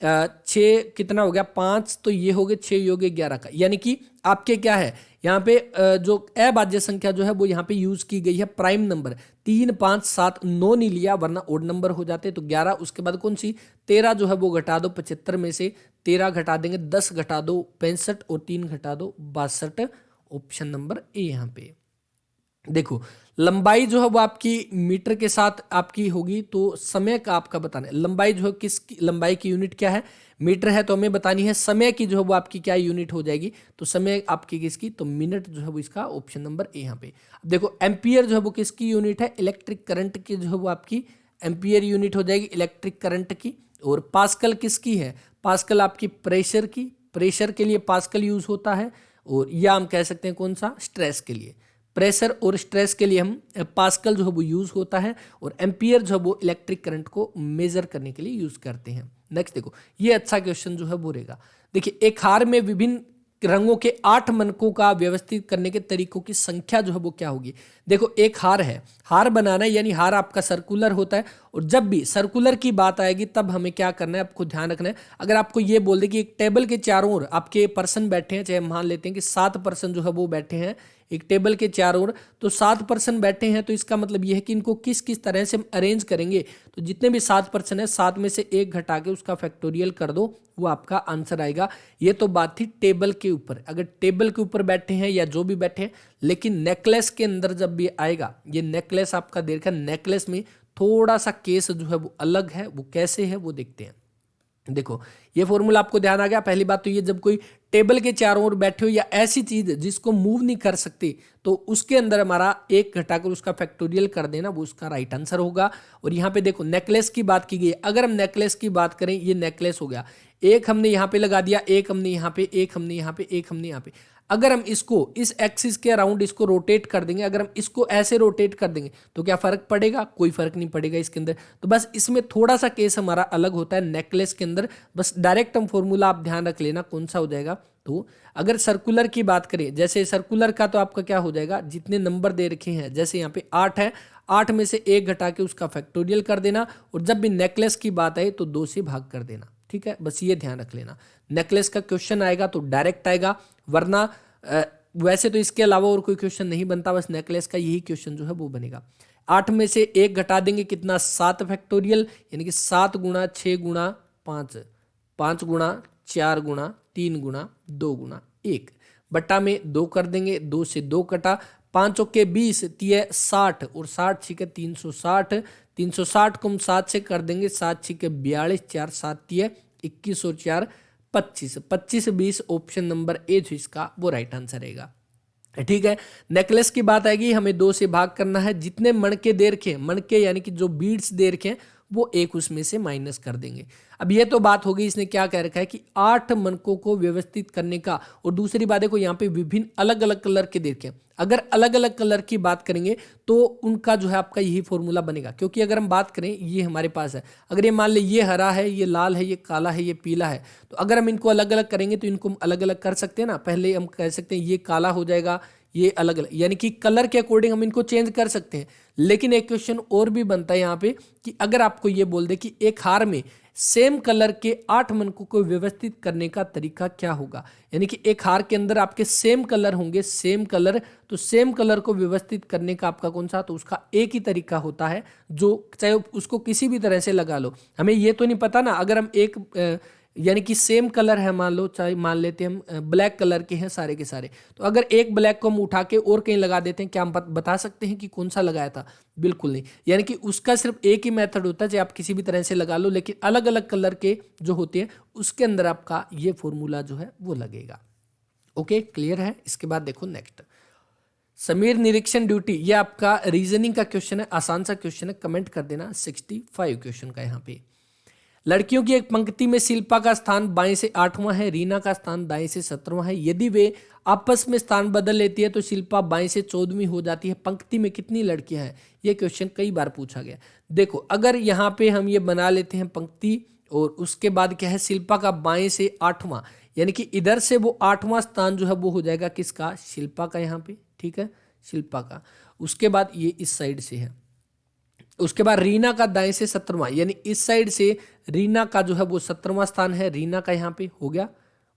A: 6 कितना हो गया 5, तो ये हो गए 6, ये हो गए 11 का। यानी कि आपके क्या है यहाँ पे जो अभाज्य संख्या जो है वो यहाँ पे यूज की गई है प्राइम नंबर। 3, 5, 7, 9 नहीं लिया वरना ओड नंबर हो जाते, तो 11। उसके बाद कौन सी 13 जो है वो घटा दो, 75 में से 13 घटा देंगे, 10 घटा दो 65 और 3 घटा दो 62। ऑप्शन नंबर ए यहाँ पे देखो। लंबाई जो है वो आपकी मीटर के साथ आपकी होगी, तो समय का आपका बताना है। लंबाई जो है किस लंबाई की यूनिट क्या है, मीटर है, तो हमें बतानी है समय की जो है वो आपकी क्या यूनिट हो जाएगी। तो समय आपकी किसकी, तो मिनट जो है वो इसका ऑप्शन नंबर ए यहाँ पे। अब देखो एम्पियर जो है वो किसकी यूनिट है, इलेक्ट्रिक करंट की जो है वो आपकी एम्पियर यूनिट हो जाएगी इलेक्ट्रिक करंट की। और पास्कल किसकी है, पास्कल आपकी प्रेशर की, प्रेशर के लिए पास्कल यूज होता है। और या हम कह सकते हैं कौन सा, स्ट्रेस के लिए, प्रेशर और स्ट्रेस के लिए हम पास्कल जो है वो यूज होता है। और एम्पियर जो है वो इलेक्ट्रिक करंट को मेजर करने के लिए यूज करते हैं। नेक्स्ट देखो, ये अच्छा क्वेश्चन जो है वो रहेगा। देखिए, एक हार में विभिन्न रंगों के 8 मनकों का व्यवस्थित करने के तरीकों की संख्या जो है वो क्या होगी। देखो, एक हार है, हार बनाना है, यानी हार आपका सर्कुलर होता है। और जब भी सर्कुलर की बात आएगी तब हमें क्या करना है, आपको ध्यान रखना है। अगर आपको ये बोल दे कि एक टेबल के चारों ओर आपके पर्सन बैठे हैं, चाहे मान लेते हैं कि 7 पर्सन जो है वो बैठे हैं एक टेबल के चारों ओर, तो 7 पर्सन बैठे हैं, तो इसका मतलब यह है कि इनको किस किस तरह से हम अरेंज करेंगे। तो जितने भी 7 पर्सन है, 7 में से 1 घटा के उसका फैक्टोरियल कर दो, वो आपका आंसर आएगा। ये तो बात थी टेबल के ऊपर, अगर टेबल के ऊपर बैठे हैं या जो भी बैठे हैं। लेकिन नेकलेस के अंदर जब भी आएगा, ये नेकलेस आपका देखा, नेकलेस में थोड़ा सा केस जो है वो अलग है। वो कैसे है वो देखते हैं। देखो, ये फॉर्मूला आपको ध्यान आ गया। पहली बात तो ये, जब कोई टेबल के चारों ओर बैठे हो या ऐसी चीज जिसको मूव नहीं कर सकती, तो उसके अंदर हमारा 1 घटाकर उसका फैक्टोरियल कर देना, वो उसका राइट आंसर होगा। और यहाँ पे देखो नेकलेस की बात की गई है। अगर हम नेकलेस की बात करें, ये नेकलेस हो गया, एक हमने यहाँ पे लगा दिया, एक हमने यहाँ पे, एक हमने यहाँ पे, एक हमने यहाँ पे। अगर हम इसको इस एक्सिस के अराउंड इसको रोटेट कर देंगे, अगर हम इसको ऐसे रोटेट कर देंगे, तो क्या फर्क पड़ेगा, कोई फर्क नहीं पड़ेगा इसके अंदर। तो बस इसमें थोड़ा सा केस हमारा अलग होता है नेकलेस के अंदर। बस डायरेक्ट हम फॉर्मूला आप ध्यान रख लेना कौन सा हो जाएगा। तो अगर सर्कुलर की बात करें, जैसे सर्कुलर का तो आपका क्या हो जाएगा, जितने नंबर दे रखे हैं, जैसे यहाँ पे 8 है, 8 में से 1 घटा के उसका फैक्टोरियल कर देना। और जब भी नेकलेस की बात आए तो 2 से भाग कर देना। ठीक है, बस ये ध्यान रख लेना। नेकलेस का क्वेश्चन आएगा तो डायरेक्ट आएगा, वरना वैसे तो इसके अलावा और कोई क्वेश्चन नहीं बनता, बस नेकलेस का यही क्वेश्चन जो है वो बनेगा। 8 में से 1 घटा देंगे, कितना 7 फैक्टोरियल, यानी कि 7 गुणा 6 गुणा 5, 5 गुणा 4 गुणा 3 गुणा 2 गुणा 1, बट्टा में 2 कर देंगे, 2 से 2 कटा, 5 के 20, 60 और 60 छिके 360, 360 को हम 7 से कर देंगे, 7 छिके 42, 4 7 21 और 4 25, 25 20 ऑप्शन नंबर ए जो इसका वो राइट आंसर रहेगा। ठीक है, नेकलेस की बात आएगी, हमें 2 से भाग करना है। जितने मणके दे रखे, मणके यानी कि जो बीड्स दे रखे हैं, वो 1 उसमें से माइनस कर देंगे। अब ये तो बात हो गई, इसने क्या कह रखा है कि 8 मणकों को व्यवस्थित करने का। और दूसरी बात देखो, यहाँ पे विभिन्न अलग अलग कलर के दे रखे हैं। अगर अलग अलग कलर की बात करेंगे तो उनका जो है आपका यही फॉर्मूला बनेगा। क्योंकि अगर हम बात करें, ये हमारे पास है, अगर ये मान ले ये हरा है, ये लाल है, ये काला है, ये पीला है, तो अगर हम इनको अलग अलग करेंगे तो इनको हम अलग अलग कर सकते हैं ना। पहले हम कह सकते हैं ये काला हो जाएगा, ये अलग अलग, यानी कि कलर के अकॉर्डिंग हम इनको चेंज कर सकते हैं। लेकिन एक क्वेश्चन और भी बनता है यहाँ पे कि अगर आपको ये बोल दे कि एक हार में सेम कलर के 8 मनकों को व्यवस्थित करने का तरीका क्या होगा, यानी कि एक हार के अंदर आपके सेम कलर होंगे, सेम कलर, तो सेम कलर को व्यवस्थित करने का आपका कौन सा, तो उसका एक ही तरीका होता है, जो चाहे उसको किसी भी तरह से लगा लो। हमें ये तो नहीं पता ना, अगर हम एक यानी कि सेम कलर है, मान लो, चाहे मान लेते हैं हम ब्लैक कलर के हैं सारे के सारे, तो अगर एक ब्लैक को हम उठा के और कहीं लगा देते हैं, क्या हम बता सकते हैं कि कौन सा लगाया था? बिल्कुल नहीं। यानी कि उसका सिर्फ एक ही मेथड होता है, चाहे आप किसी भी तरह से लगा लो, लेकिन अलग अलग कलर के जो होते हैं उसके अंदर आपका ये फॉर्मूला जो है वो लगेगा। ओके, क्लियर है। इसके बाद देखो नेक्स्ट, समीर निरीक्षण ड्यूटी, ये आपका रीजनिंग का क्वेश्चन है, आसान सा क्वेश्चन है, कमेंट कर देना 65 क्वेश्चन का। यहाँ पे लड़कियों की एक पंक्ति में शिल्पा का स्थान बाएं से 8वां है, रीना का स्थान दाएं से 17वां है। यदि वे आपस में स्थान बदल लेती है तो शिल्पा बाएं से 14वीं हो जाती है। पंक्ति में कितनी लड़कियां हैं? ये क्वेश्चन कई बार पूछा गया। देखो, अगर यहाँ पे हम ये बना लेते हैं पंक्ति और उसके बाद क्या है, शिल्पा का बाएं से 8वां, यानी कि इधर से वो 8वां स्थान जो है वो हो जाएगा किसका, शिल्पा का यहाँ पे, ठीक है, शिल्पा का। उसके बाद ये इस साइड से है। उसके बाद रीना का दाएं से 17वां, यानी इस साइड से रीना का जो है वो 17वां स्थान है, रीना का यहाँ पे हो गया।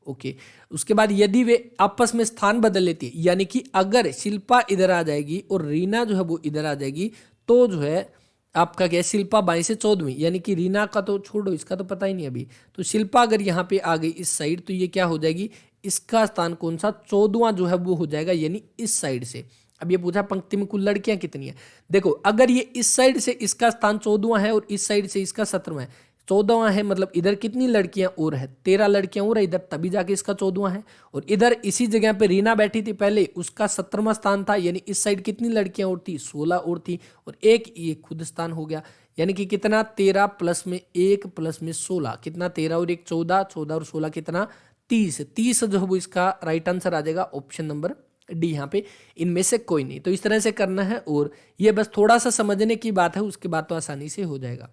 A: ओके, उसके बाद यदि वे आपस में स्थान बदल लेती है, यानी कि अगर शिल्पा इधर आ जाएगी और रीना जो है वो इधर आ जाएगी, तो जो है आपका क्या है, शिल्पा बाएं से 14वीं, यानी कि रीना का तो छोड़ो, इसका तो पता ही नहीं अभी, तो शिल्पा अगर यहाँ पे आ गई इस साइड, तो ये क्या हो जाएगी, इसका स्थान कौन सा, 14वां जो है वो हो जाएगा, यानी इस साइड से। अब ये पूछा पंक्ति में कुल लड़कियां कितनी है, देखो अगर ये इस साइड से इसका स्थान 14वां है और इस साइड से इसका 17वां है, 14वां है मतलब इधर कितनी लड़कियां और है, 13 लड़कियां और है इधर, तभी जाके इसका 14वां है। और इधर इसी जगह पे रीना बैठी थी पहले, उसका 17वां स्थान था, यानी इस साइड कितनी लड़कियां और थी, 16 और थी, और एक ये खुद स्थान हो गया, यानी कि कितना, 13 प्लस में 1 प्लस में 16, कितना, 13 और 1 14, 14 और 16 कितना, 30, 30 जो है वो इसका राइट आंसर आ जाएगा, ऑप्शन नंबर डी, यहाँ पे इनमें से कोई नहीं। तो इस तरह से करना है, और ये बस थोड़ा सा समझने की बात है, उसके बाद तो आसानी से हो जाएगा।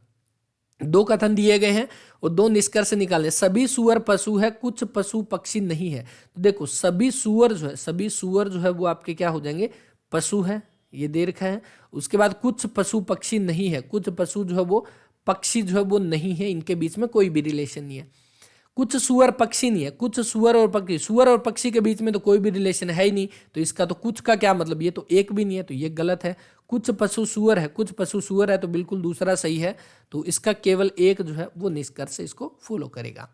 A: 2 कथन दिए गए हैं और 2 निष्कर्ष निकालने, सभी सुअर पशु है, कुछ पशु पक्षी नहीं है। तो देखो सभी सुअर जो है वो आपके क्या हो जाएंगे, पशु है, ये दे रखा है। उसके बाद कुछ पशु पक्षी नहीं है, कुछ पशु जो है वो पक्षी जो है वो नहीं है, इनके बीच में कोई भी रिलेशन नहीं है। कुछ सुअर पक्षी नहीं है, कुछ सुअर और पक्षी, सुअर और पक्षी के बीच में तो कोई भी रिलेशन है ही नहीं, तो इसका तो कुछ का क्या मतलब, ये तो एक भी नहीं है, तो ये गलत है। कुछ पशु सुअर है, कुछ पशु सुअर है, तो बिल्कुल दूसरा सही है, तो इसका केवल एक जो है वो निष्कर्ष इसको फॉलो करेगा।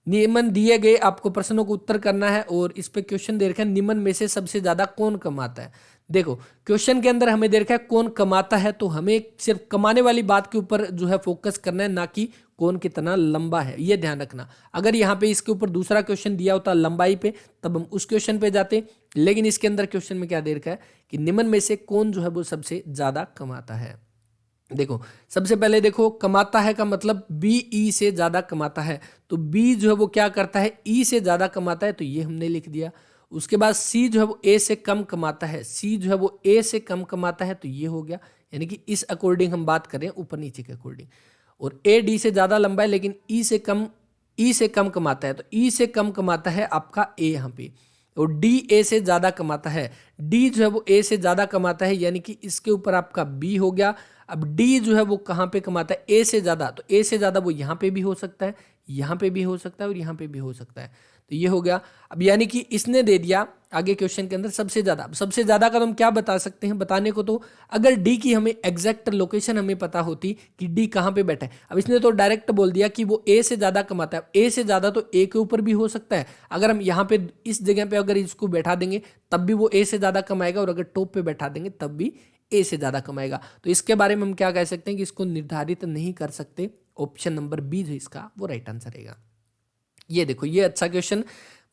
A: निम्न दिए गए आपको प्रश्नों को उत्तर करना है, और इस पे क्वेश्चन दे रखा है, निम्न में से सबसे ज्यादा कौन कमाता है। देखो क्वेश्चन के अंदर हमें दे रखा है कौन कमाता है, तो हमें सिर्फ कमाने वाली बात के ऊपर जो है फोकस करना है, ना कि कौन कितना लंबा है, ये ध्यान रखना। अगर यहाँ पे इसके ऊपर दूसरा क्वेश्चन दिया होता लंबाई पे, तब हम उस क्वेश्चन पे जाते, लेकिन इसके अंदर क्वेश्चन में क्या दे रखा है कि निम्न में से कौन जो है वो सबसे ज्यादा कमाता है। देखो सबसे पहले देखो, कमाता है का मतलब बी ई से ज्यादा कमाता है, तो बी जो है वो क्या करता है, ई से ज्यादा कमाता है, तो ये हमने लिख दिया। उसके बाद सी जो है वो ए से कम कमाता है, सी जो है वो ए से कम कमाता है, तो ये हो गया, यानी कि इस अकॉर्डिंग हम बात करें, ऊपर नीचे के अकॉर्डिंग। और ए डी से ज्यादा लंबा है, लेकिन ई से कम कमाता है, तो ई से कम कमाता है आपका ए यहाँ पे। और डी ए से ज्यादा कमाता है, डी जो है वो ए से ज्यादा कमाता है, यानी कि इसके ऊपर आपका बी हो गया। अब डी जो है वो कहाँ पे कमाता है, ए से ज्यादा, तो ए से ज्यादा वो यहाँ पे भी हो सकता है, यहाँ पे भी हो सकता है, और यहाँ पे भी हो सकता है, तो ये हो गया। अब यानी कि इसने दे दिया आगे क्वेश्चन के अंदर सबसे ज्यादा। सबसे ज्यादा का हम क्या बता सकते हैं बताने को, तो अगर डी की हमें एग्जैक्ट लोकेशन हमें पता होती कि डी कहाँ पे बैठा है। अब इसने तो डायरेक्ट बोल दिया कि वो ए से ज्यादा कमाता है, ए से ज्यादा तो ए के ऊपर भी हो सकता है, अगर हम यहाँ पे इस जगह पे अगर इसको बैठा देंगे तब भी वो ए से ज्यादा कमाएगा, और अगर टॉप पे बैठा देंगे तब भी ए से ज्यादा कमाएगा। तो इसके बारे में हम क्या कह सकते हैं कि इसको निर्धारित नहीं कर सकते, ऑप्शन नंबर बी जो इसका वो राइट आंसर रहेगा। ये देखो ये अच्छा क्वेश्चन,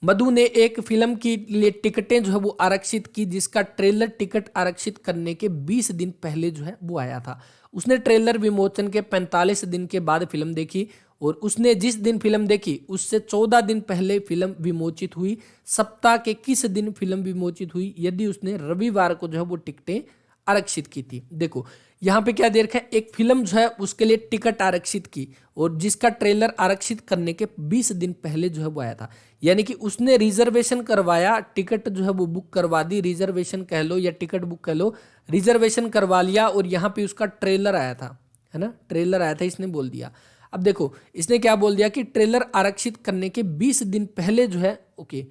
A: मधु ने एक फिल्म के लिए टिकटें जो है वो आरक्षित की, जिसका ट्रेलर टिकट आरक्षित करने के 20 दिन पहले जो है वो आया था। उसने ट्रेलर विमोचन के 45 दिन के बाद फिल्म देखी, और उसने जिस दिन फिल्म देखी उससे 14 दिन पहले फिल्म विमोचित हुई। सप्ताह के किस दिन फिल्म विमोचित हुई यदि उसने रविवार को जो है वो टिकटें आरक्षित की थी। देखो यहाँ पे क्या दे रखा है, एक फिल्म जो है उसके लिए टिकट आरक्षित की, और जिसका ट्रेलर आरक्षित करने के 20 दिन पहले जो है वो आया था, यानी कि उसने रिजर्वेशन करवाया, टिकट जो है वो बुक करवा दी, रिजर्वेशन कह लो या टिकट बुक कह लो, रिजर्वेशन करवा लिया, और यहाँ पे उसका ट्रेलर आया था, है ना, ट्रेलर आया था, इसने बोल दिया। अब देखो इसने क्या बोल दिया कि ट्रेलर आरक्षित करने के 20 दिन पहले जो है, ओके,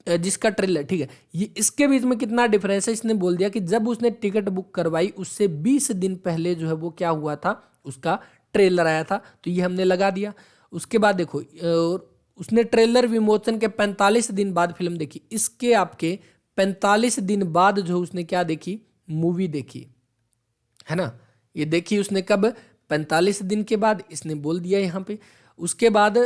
A: जिसका ट्रेलर, ठीक है, ये इसके बीच में कितना डिफरेंस है, इसने बोल दिया कि जब उसने टिकट बुक करवाई उससे 20 दिन पहले जो है वो क्या हुआ था, उसका ट्रेलर आया था, तो ये हमने लगा दिया। उसके बाद देखो उसने ट्रेलर विमोचन के 45 दिन बाद फिल्म देखी, इसके आपके 45 दिन बाद जो उसने क्या देखी, मूवी देखी, है ना, ये देखी उसने कब, 45 दिन के बाद, इसने बोल दिया यहाँ पे। उसके बाद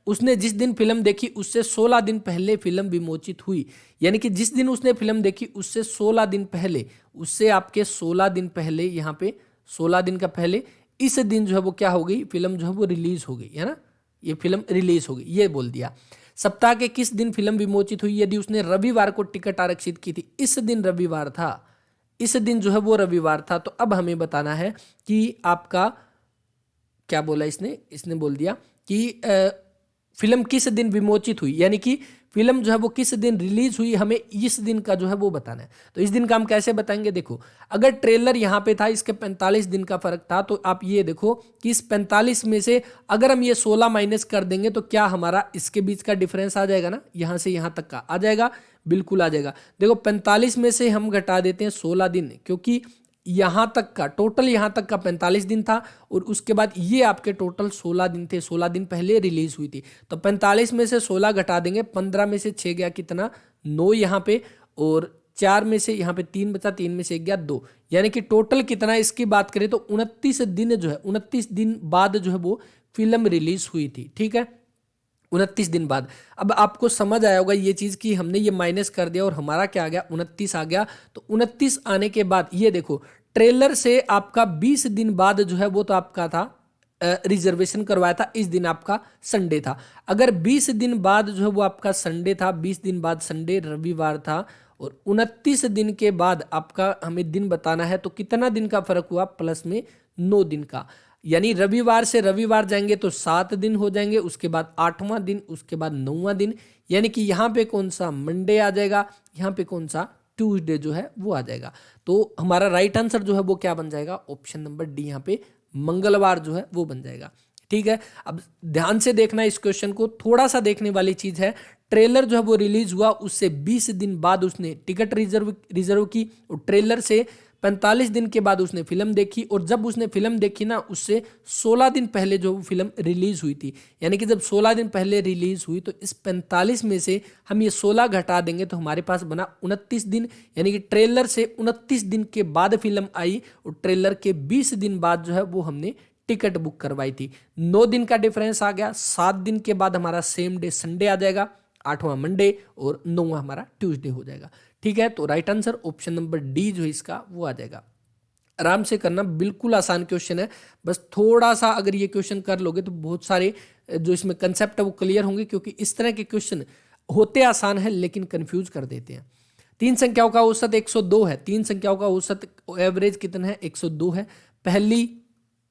A: उसने जिस दिन फिल्म देखी उससे 16 दिन पहले फिल्म विमोचित हुई, यानी कि जिस दिन उसने फिल्म देखी उससे 16 दिन पहले, उससे आपके 16 दिन पहले, यहाँ पे 16 दिन का पहले, इस दिन जो है वो क्या हो गई, फिल्म जो है वो रिलीज हो गई, है ना, ये फिल्म रिलीज हो गई, ये बोल दिया। सप्ताह के किस दिन फिल्म विमोचित हुई यदि उसने रविवार को टिकट आरक्षित की थी, इस दिन रविवार था, इस दिन जो है वो रविवार था। तो अब हमें बताना है कि आपका क्या बोला इसने बोल दिया कि फिल्म किस दिन विमोचित हुई, यानी कि फिल्म जो है वो किस दिन रिलीज हुई, हमें इस दिन का जो है वो बताना है। तो इस दिन का हम कैसे बताएंगे, देखो अगर ट्रेलर यहाँ पे था, इसके 45 दिन का फर्क था, तो आप ये देखो कि इस 45 में से अगर हम ये 16 माइनस कर देंगे तो क्या हमारा इसके बीच का डिफरेंस आ जाएगा ना, यहाँ से यहाँ तक का आ जाएगा, बिल्कुल आ जाएगा। देखो 45 में से हम घटा देते हैं 16 दिन, क्योंकि यहाँ तक का टोटल, यहाँ तक का 45 दिन था और उसके बाद ये आपके टोटल 16 दिन थे, 16 दिन पहले रिलीज हुई थी। तो 45 में से 16 घटा देंगे, 15 में से 6 गया कितना 9 यहाँ पे, और 4 में से यहाँ पे 3 बचा, 3 में से 1 गया 2, यानी कि टोटल कितना इसकी बात करें तो 29 दिन जो है, 29 दिन बाद जो है वो फिल्म रिलीज हुई थी। ठीक है, 29 दिन बाद। अब आपको समझ आया होगा ये चीज़ कि हमने ये माइनस कर दिया और हमारा क्या आ गया 29 आ गया। तो 29 आने के बाद ये देखो ट्रेलर से आपका 20 दिन बाद जो है वो तो आपका था रिजर्वेशन करवाया था, इस दिन आपका संडे था। अगर 20 दिन बाद जो है वो आपका संडे था, 20 दिन बाद संडे रविवार था, और 29 दिन के बाद आपका हमें दिन बताना है, तो कितना दिन का फर्क हुआ, प्लस में 9 दिन का, यानी रविवार से रविवार जाएंगे तो 7 दिन हो जाएंगे, उसके बाद 8वां दिन, उसके बाद 9वां दिन, यानी कि यहाँ पे कौन सा मंडे आ जाएगा, यहाँ पे कौन सा ट्यूसडे जो है वो आ जाएगा। तो हमारा राइट आंसर जो है वो क्या बन जाएगा, ऑप्शन नंबर डी, यहाँ पे मंगलवार जो है वो बन जाएगा। ठीक है, अब ध्यान से देखना इस क्वेश्चन को, थोड़ा सा देखने वाली चीज है। ट्रेलर जो है वो रिलीज हुआ, उससे 20 दिन बाद उसने टिकट रिजर्व की, और ट्रेलर से 45 दिन के बाद उसने फिल्म देखी, और जब उसने फिल्म देखी ना उससे 16 दिन पहले जो फिल्म रिलीज हुई थी, यानी कि जब 16 दिन पहले रिलीज हुई तो इस 45 में से हम ये 16 घटा देंगे तो हमारे पास बना 29 दिन, यानी कि ट्रेलर से 29 दिन के बाद फिल्म आई और ट्रेलर के 20 दिन बाद जो है वो हमने टिकट बुक करवाई थी। 9 दिन का डिफरेंस आ गया, 7 दिन के बाद हमारा सेम डे संडे आ जाएगा, 8वां मंडे और 9वां हमारा ट्यूसडे हो जाएगा। ठीक है, तो right answer option number D जो है इसका वो आ जाएगा। आराम से करना, बिल्कुल आसान क्वेश्चन है, बस थोड़ा सा अगर ये क्वेश्चन कर लोगे तो बहुत सारे जो इसमें कंसेप्ट है वो क्लियर होंगे, क्योंकि इस तरह के क्वेश्चन होते आसान है लेकिन कंफ्यूज कर देते हैं। 3 संख्याओं का औसत 102 है, 3 संख्याओं का औसत एवरेज कितना है 102 है, पहली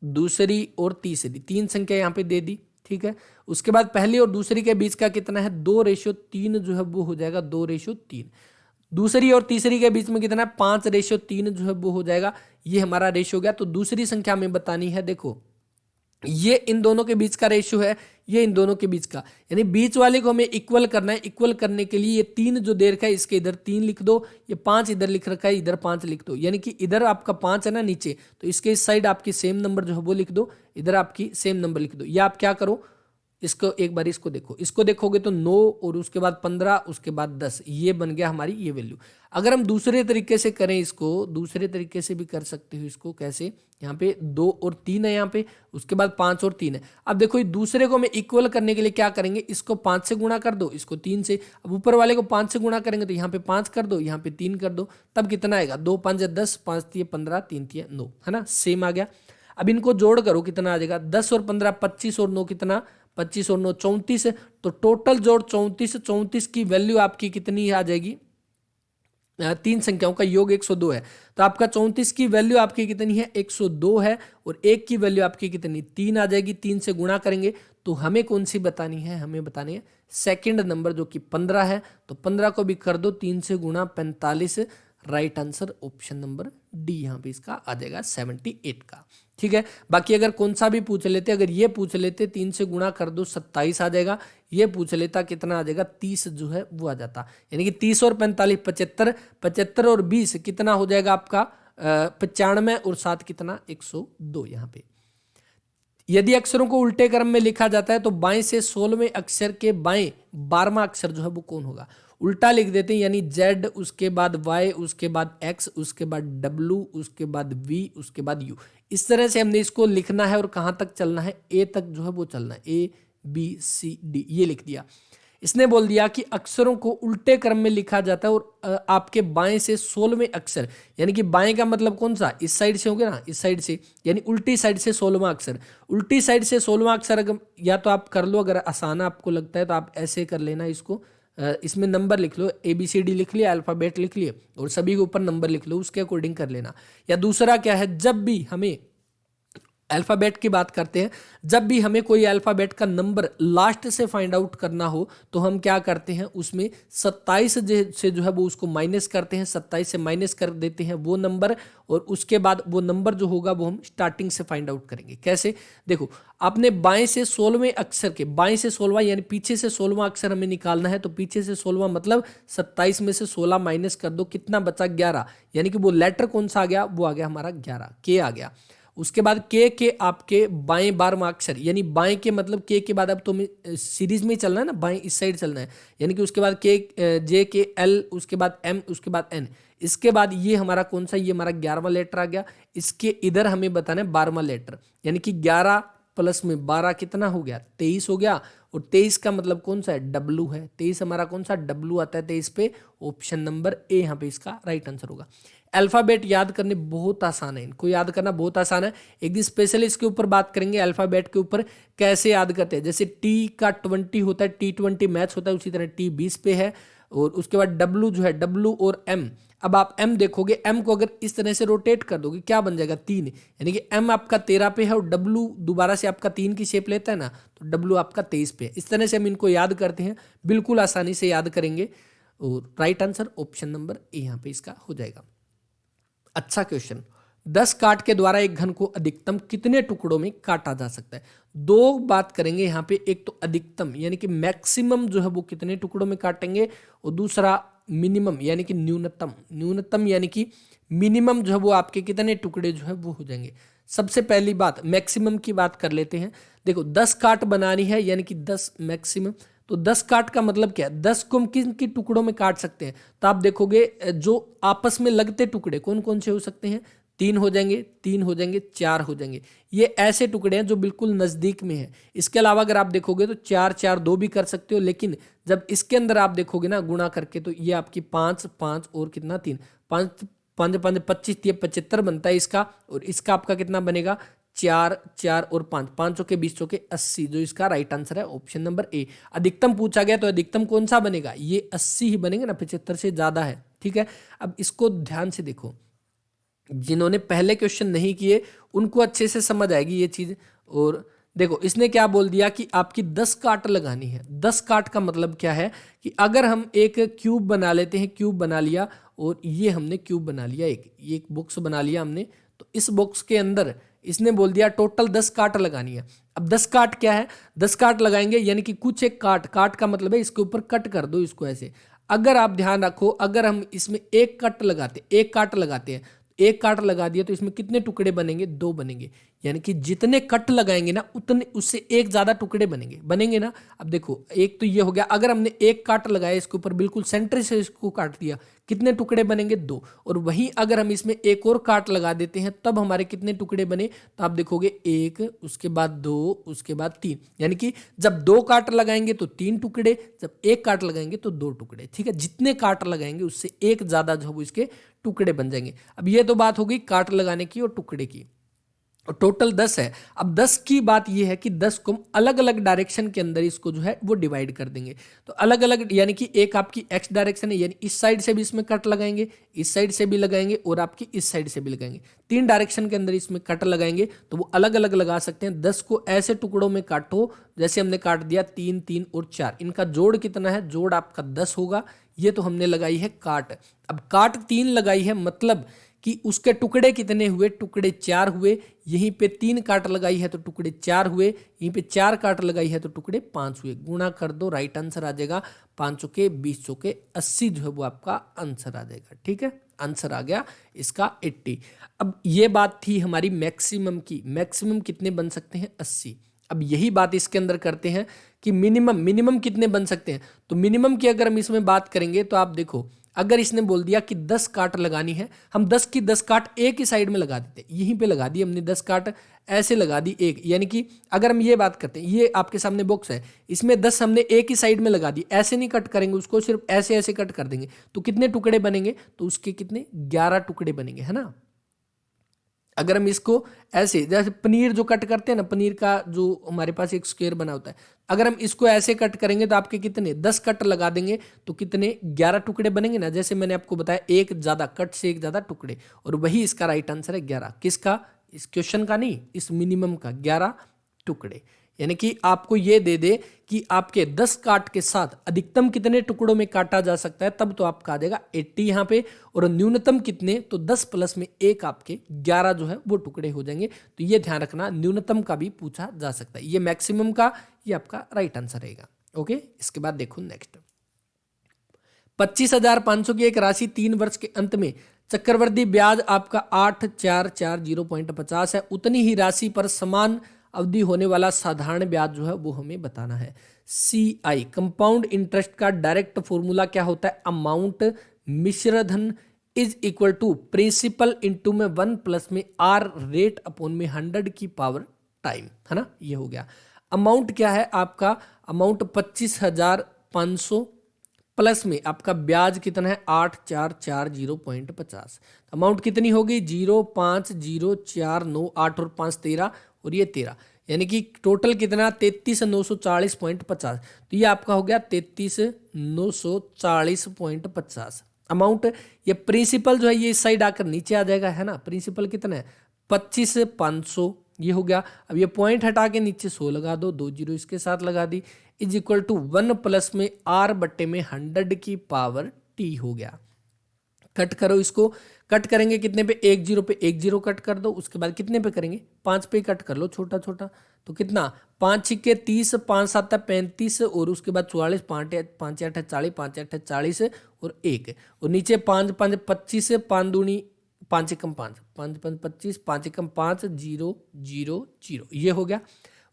A: दूसरी और तीसरी 3 संख्या यहाँ पे दे दी। ठीक है, उसके बाद पहली और दूसरी के बीच का कितना है 2:3 जो है वो हो जाएगा 2:3, दूसरी और तीसरी के बीच में कितना है 5:3 जो है वो हो जाएगा, ये हमारा रेशियो हो गया। तो दूसरी संख्या हमें बतानी है, देखो ये इन दोनों के बीच का रेशियो है, ये इन दोनों के बीच का, यानी बीच वाले को हमें इक्वल करना है। इक्वल करने के लिए ये 3 जो दे रखा है इसके इधर 3 लिख दो, ये 5 इधर लिख रखा है इधर 5 लिख दो, यानी कि इधर आपका 5 है ना नीचे, तो इसके इस साइड आपकी सेम नंबर जो है वो लिख दो, इधर आपकी सेम नंबर लिख दो। या आप क्या करो, इसको एक बार इसको देखो, इसको देखोगे तो 9 और उसके बाद 15 उसके बाद 10, ये बन गया हमारी ये वैल्यू। अगर हम दूसरे तरीके से करें इसको, दूसरे तरीके से भी कर सकते हो इसको, कैसे, यहाँ पे 2 और 3 है यहाँ पे, उसके बाद 5 और 3 है। अब देखो ये दूसरे को मैं इक्वल करने के लिए क्या करेंगे, इसको 5 से गुणा कर दो, इसको 3 से, अब ऊपर वाले को 5 से गुणा करेंगे तो यहाँ पे 5 कर दो, यहाँ पे 3 कर दो, तब कितना आएगा 2 5 10, 5 3 15, 3 3 9, है ना, सेम आ गया। अब इनको जोड़ करो कितना आ जाएगा, 10 और 15 25 और 9 कितना 25 और 9 34, तो टोटल जोड़ 34 की वैल्यू आपकी कितनी आ जाएगी, 3 संख्याओं का योग 102 है, तो आपका 34 की वैल्यू आपकी कितनी है 102 है, और 1 की वैल्यू आपकी कितनी 3 आ जाएगी, 3 से गुणा करेंगे तो हमें कौन सी बतानी है, हमें बतानी है सेकंड नंबर जो कि 15 है, तो 15 को भी कर दो 3 से गुणा 45, right answer option number D यहाँ पे इसका आ जाएगा 78 का। ठीक है, बाकी अगर कौन सा भी पूछ लेते, अगर ये पूछ लेते 3 से गुणा कर दो 27 आ जाएगा, ये पूछ लेता कितना आ जाएगा 30 जो है वो आ जाता, यानी कि 30 और 45 75, 75 और 20 कितना हो जाएगा आपका 95, और 7 कितना 102 यहाँ पे। यदि अक्षरों को उल्टे क्रम में लिखा जाता है तो बाएं से 16वें अक्षर के बाएं 12वां अक्षर जो है वो कौन होगा, उल्टा लिख देते हैं, यानी Z उसके बाद Y उसके बाद X उसके बाद W उसके बाद V उसके बाद U, इस तरह से हमने इसको लिखना है और कहाँ तक चलना है, A तक जो है वो चलना है, A B C D ये लिख दिया। इसने बोल दिया कि अक्षरों को उल्टे क्रम में लिखा जाता है और आपके बाएं से 16वें अक्षर, यानी कि बाएं का मतलब कौन सा, इस साइड से हो गया ना, इस साइड से, यानी उल्टी साइड से 16वां अक्षर, उल्टी साइड से 16वां अक्षर अगर या तो आप कर लो, अगर आसान आपको लगता है तो आप ऐसे कर लेना इसको, इसमें नंबर लिख लो, ABCD लिख लिया, अल्फ़ाबेट लिख लिए और सभी के ऊपर नंबर लिख लो, उसके अकॉर्डिंग कर लेना। या दूसरा क्या है, जब भी हमें अल्फ़ाबेट की बात करते हैं। जब भी हमें कोई अल्फ़ाबेट का नंबर लास्ट से फाइंड आउट करना हो तो हम क्या करते हैं, उसमें 27 से जो है वो उसको माइनस करते हैं, 27 से माइनस कर देते हैं वो नंबर, और उसके बाद वो नंबर जो होगा वो हम स्टार्टिंग से फाइंड आउट करेंगे। कैसे, देखो आपने बाएं से 16वें अक्षर के, बाएं से 16वां यानी पीछे से 16वां अक्षर हमें निकालना है, तो पीछे से 16वां मतलब 27 में से 16 माइनस कर दो, कितना बचा 11, यानी कि वो लेटर कौन सा आ गया, वो आ गया हमारा 11, के आ गया। उसके बाद के आपके बाएं 12वां अक्षर, यानी बाएं के मतलब के बाद अब तो सीरीज में ही चलना है ना, बाएं इस साइड चलना है, यानी कि उसके बाद के, जे के एल, उसके बाद एम, उसके बाद एन, इसके बाद ये हमारा कौन सा, ये हमारा 11वां लेटर आ गया। इसके इधर हमें बताना है 12वां लेटर, यानी कि 11 प्लस में 12 कितना हो गया, 23 हो गया। और 23 का मतलब कौन सा है, डब्लू है। 23 हमारा कौन सा, डब्लू आता है 23 पे, ऑप्शन नंबर ए यहाँ पे इसका राइट आंसर होगा। अल्फ़ाबेट याद करने बहुत आसान है, इनको याद करना बहुत आसान है। एक दिन स्पेशली इसके ऊपर बात करेंगे, अल्फ़ाबेट के ऊपर कैसे याद करते हैं। जैसे टी का 20 होता है, T20 मैच होता है, उसी तरह टी 20 पे है। और उसके बाद डब्लू जो है, डब्लू और एम, अब आप एम देखोगे, एम को अगर इस तरह से रोटेट कर दोगे क्या बन जाएगा, 3, यानी कि एम आपका 13 पे है और डब्लू दोबारा से आपका 3 की शेप लेता है ना, तो डब्लू आपका 23 पे है। इस तरह से हम इनको याद करते हैं, बिल्कुल आसानी से याद करेंगे। और राइट आंसर ऑप्शन नंबर ए यहाँ पे इसका हो जाएगा। अच्छा क्वेश्चन, 10 काट के द्वारा एक घन को अधिकतम कितने टुकड़ों में काटा जा सकता है। दो बात करेंगे यहाँ पे, एक तो अधिकतम यानी कि मैक्सिमम जो है वो कितने टुकड़ों में काटेंगे, और दूसरा मिनिमम यानी कि न्यूनतम, न्यूनतम यानी कि मिनिमम जो है वो आपके कितने टुकड़े जो है वो हो जाएंगे। सबसे पहली बात मैक्सिमम की बात कर लेते हैं। देखो 10 काट बनानी है यानी कि 10 मैक्सिमम, तो 10 काट का मतलब क्या है, 10 को हम किन की टुकड़ों में काट सकते हैं, तो आप देखोगे जो आपस में लगते टुकड़े कौन कौन से हो सकते हैं, 3 हो जाएंगे, 3 हो जाएंगे, 4 हो जाएंगे। ये ऐसे टुकड़े हैं जो बिल्कुल नज़दीक में है। इसके अलावा अगर आप देखोगे तो 4 4 2 भी कर सकते हो, लेकिन जब इसके अंदर आप देखोगे ना गुणा करके, तो ये आपकी 5 5 और कितना 3, 5 5 5 25, ये 75 बनता है इसका, और इसका आपका कितना बनेगा 4 4 और 5, 5 चौके 20 चौके 80, जो इसका राइट आंसर है ऑप्शन नंबर ए। अधिकतम पूछा गया तो अधिकतम कौन सा बनेगा, ये 80 ही बनेंगे ना, 75 से ज्यादा है। ठीक है, अब इसको ध्यान से देखो, जिन्होंने पहले क्वेश्चन नहीं किए उनको अच्छे से समझ आएगी ये चीज। और देखो इसने क्या बोल दिया कि आपकी 10 काट लगानी है। 10 काट का मतलब क्या है कि अगर हम एक क्यूब बना लेते हैं, क्यूब बना लिया, और ये हमने क्यूब बना लिया, ये एक बॉक्स बना लिया हमने, तो इस बॉक्स के अंदर इसने बोल दिया टोटल 10 काट लगानी है। अब 10 काट क्या है, 10 काट लगाएंगे यानी कि कुछ एक काट, काट का मतलब है इसके ऊपर कट कर दो इसको ऐसे। अगर आप ध्यान रखो, अगर हम इसमें एक कट लगाते, एक काट लगाते हैं, एक काट लगा दिया तो इसमें कितने टुकड़े बनेंगे, 2 बनेंगे। यानी कि जितने कट लगाएंगे ना उतने उससे एक ज्यादा टुकड़े बनेंगे, बनेंगे ना। अब देखो एक तो ये हो गया, अगर हमने एक काट लगाया इसके ऊपर बिल्कुल सेंटर से इसको काट दिया, कितने टुकड़े बनेंगे, 2। और वहीं अगर हम इसमें एक और काट लगा देते हैं तब हमारे कितने टुकड़े बने, तो आप देखोगे 1, उसके बाद 2, उसके बाद 3, यानी कि जब 2 काट लगाएंगे तो 3 टुकड़े, जब एक काट लगाएंगे तो 2 टुकड़े। ठीक है, जितने काट लगाएंगे उससे एक ज्यादा जो वो इसके टुकड़े बन जाएंगे। अब ये तो बात हो गई काट लगाने की और टुकड़े की, और टोटल 10 है। अब 10 की बात यह है कि 10 को हम अलग अलग डायरेक्शन के अंदर इसको जो है वो डिवाइड कर देंगे। तो अलग अलग यानी कि एक आपकी एक्स डायरेक्शन है, यानी इस साइड से भी इसमें कट लगाएंगे, इस साइड से भी लगाएंगे, और आपकी इस साइड से भी लगाएंगे। 3 डायरेक्शन के अंदर इसमें कट लगाएंगे, तो वो अलग अलग लगा सकते हैं। 10 को ऐसे टुकड़ों में काटो जैसे हमने काट दिया 3 3 और 4, इनका जोड़ कितना है, जोड़ आपका 10 होगा। ये तो हमने लगाई है काट। अब काट 3 लगाई है मतलब कि उसके टुकड़े कितने हुए, टुकड़े 4 हुए। यहीं पे 3 काट लगाई है तो टुकड़े 4 हुए, यहीं पे 4 काट लगाई है तो टुकड़े 5 हुए। गुणा कर दो, राइट आंसर आ जाएगा 5 चौके 20 चौके 80 जो है वो आपका आंसर आ जाएगा। ठीक है, आंसर आ गया इसका 80। अब ये बात थी हमारी मैक्सिमम की, मैक्सिमम कितने बन सकते हैं, 80। अब यही बात इसके अंदर करते हैं कि मिनिमम, मिनिमम कितने बन सकते हैं। तो मिनिमम की अगर हम इसमें बात करेंगे तो आप देखो, अगर इसने बोल दिया कि 10 काट लगानी है, हम 10 की 10 काट एक ही साइड में लगा देते, यहीं पे लगा दी हमने 10 काट, ऐसे लगा दी एक। यानी कि अगर हम ये बात करते हैं, ये आपके सामने बॉक्स है, इसमें 10 हमने एक ही साइड में लगा दी, ऐसे नहीं कट करेंगे उसको, सिर्फ ऐसे ऐसे कट कर देंगे, तो कितने टुकड़े बनेंगे, तो उसके कितने 11 टुकड़े बनेंगे, है ना। अगर हम इसको ऐसे, जैसे पनीर जो कट करते हैं ना, पनीर का जो हमारे पास एक स्क्वायर बना होता है, अगर हम इसको ऐसे कट करेंगे तो आपके कितने 10 कट लगा देंगे तो कितने 11 टुकड़े बनेंगे ना। जैसे मैंने आपको बताया, एक ज्यादा कट से एक ज्यादा टुकड़े, और वही इसका राइट आंसर है 11। किसका, इस क्वेश्चन का नहीं, इस मिनिमम का 11 टुकड़े, यानी कि आपको ये दे दे कि आपके 10 काट के साथ अधिकतम कितने टुकड़ों में काटा जा सकता है, तब तो आपका आ जाएगा 80 यहाँ पे, और न्यूनतम कितने, तो 10 प्लस में 1 आपके 11 जो है वो टुकड़े हो जाएंगे। तो ये ध्यान रखना, न्यूनतम का भी पूछा जा सकता है, ये मैक्सिमम का, ये आपका राइट आंसर रहेगा। ओके, इसके बाद देखो नेक्स्ट, 25,500 की एक राशि 3 वर्ष के अंत में चक्रवृद्धि ब्याज आपका 8440.50 है, उतनी ही राशि पर समान अवधि होने वाला साधारण ब्याज जो है वो हमें बताना है। CI कंपाउंड इंटरेस्ट का डायरेक्ट फॉर्मूला क्या होता है, अमाउंट मिश्रधन is equal to principal into में 1 प्लस में आर रेट अपॉन में 100 की पावर टाइम, है ना, ये हो गया। अमाउंट क्या है आपका, अमाउंट 25,500 प्लस में आपका ब्याज कितना है 8440.50, अमाउंट कितनी होगी 05049 और 5 13 और ये 13, यानी कि टोटल कितना 33,940.50, तो ये आपका हो गया 33,940.50 अमाउंट। ये प्रिंसिपल जो है ये इस साइड आकर नीचे आ जाएगा, है ना, प्रिंसिपल कितना है 25,500, ये हो गया। अब ये पॉइंट हटा के नीचे 100 लगा दो, 2 जीरो इसके साथ लगा दी, इज इक्वल टू 1 प्लस में आर बट्टे में 100 की पावर टी हो गया। कट करो इसको, कट करेंगे कितने पे, 1 जीरो पे 1 जीरो कट कर दो, उसके बाद कितने पे करेंगे 5 पे कट कर लो छोटा छोटा, तो कितना 5 छिक्के 30, 5 7 35 और उसके बाद 44, 5 8 40, 5 8 40 और 1 और नीचे 5 5 25, 5 दूनी 5 एकम 5, 5 5 25, 5 एकम 5 0 0 0, ये हो गया।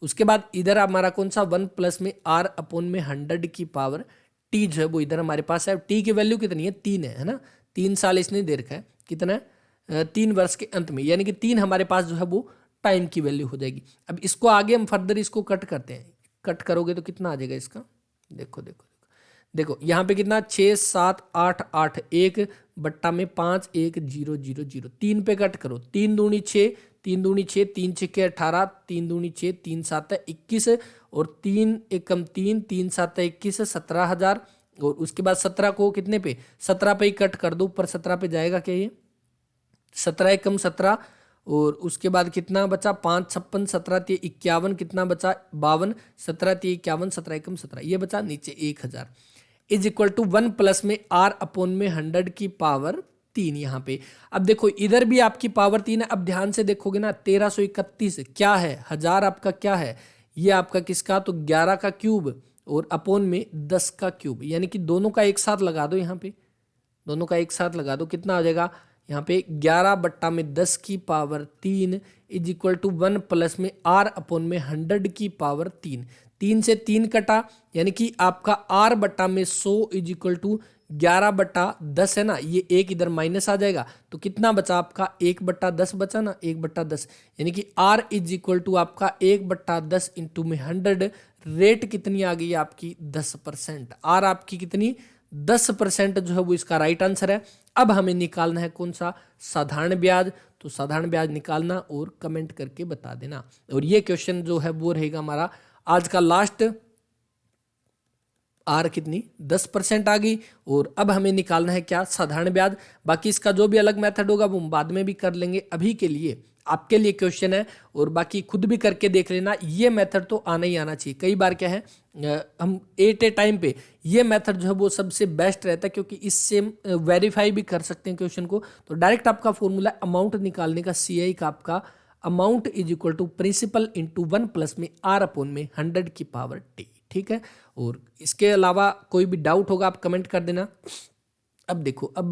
A: उसके बाद इधर हमारा कौन सा 1 प्लस में आर अपॉन में 100 की पावर टी जो है वो इधर हमारे पास है। टी की वैल्यू कितनी है 3 है ना, 3 साल इसने दे रखा है, कितना है 3 वर्ष के अंत में, यानी कि 3 हमारे पास जो है वो टाइम की वैल्यू हो जाएगी। अब इसको आगे हम फर्दर इसको कट करते हैं, कट करोगे तो कितना आ जाएगा इसका, देखो देखो देखो यहाँ पे कितना 6 7 8 8 1 बट्टा में 5 1 0 0 0, 3 पे कट करो, 3 दूनी 6, 3 दूनी 6, 3 छिक्के 18, 3 दूनी 6, 3 7 21 और 3 एकम 3, 3 7 21, 17,000 और उसके बाद 17 को कितने पे 17 पे ही कट कर दो, ऊपर 17 पे जाएगा क्या ये 17 एकम 17 और उसके बाद कितना बचा 5 56 17 ते 51, कितना बचा 52, 17 ते 51, 17 एकम 17, ये बचा नीचे 1000 इज इक्वल टू 1 प्लस में आर अपॉन में 100 की पावर 3 यहाँ पे। अब देखो इधर भी आपकी पावर 3 है, अब ध्यान से देखोगे ना 1331 क्या है, 1000 आपका क्या है, ये आपका किसका, तो 11 का क्यूब और अपॉन में 10 का क्यूब, यानी कि दोनों का एक साथ लगा दो, यहाँ पे दोनों का एक साथ लगा दो, कितना आ जाएगा यहाँ पे 11 बट्टा में 10 की power 3 is equal to 1 plus में आर अपॉन में 100 की पावर 3, 3 से 3 कटा, यानी कि आपका आर बट्टा में 100 इज इक्वल टू 11 बट्टा 10 है ना, ये एक इधर माइनस आ जाएगा, तो कितना बचा आपका 1 बट्टा 10 बचा ना, 1 बट्टा 10, यानी कि आर इज इक्वल टू आपका 1 बट्टा 10 इंटू में 100, रेट कितनी आ गई आपकी 10%, आर आपकी कितनी 10% जो है वो इसका राइट आंसर है। अब हमें निकालना है कौन सा, साधारण ब्याज, तो साधारण ब्याज निकालना और कमेंट करके बता देना। और ये क्वेश्चन जो है वो रहेगा हमारा आज का लास्ट, आर कितनी 10% आ गई, और अब हमें निकालना है क्या, साधारण ब्याज। बाकी इसका जो भी अलग मेथड होगा वो हम बाद में भी कर लेंगे, अभी के लिए आपके लिए क्वेश्चन है और बाकी खुद भी करके देख लेना, ये मेथड तो आना ही आना चाहिए। कई बार क्या है हम एट ए टाइम पे ये मेथड जो है वो सबसे बेस्ट रहता है, क्योंकि इससे वेरीफाई भी कर सकते हैं क्वेश्चन को। तो डायरेक्ट आपका फॉर्मूला अमाउंट निकालने का, CI का आपका amount is equal to principal into 1 plus में आर अपॉन में 100 की पावर टी, ठीक है। और इसके अलावा कोई भी डाउट होगा आप कमेंट कर देना। अब देखो, अब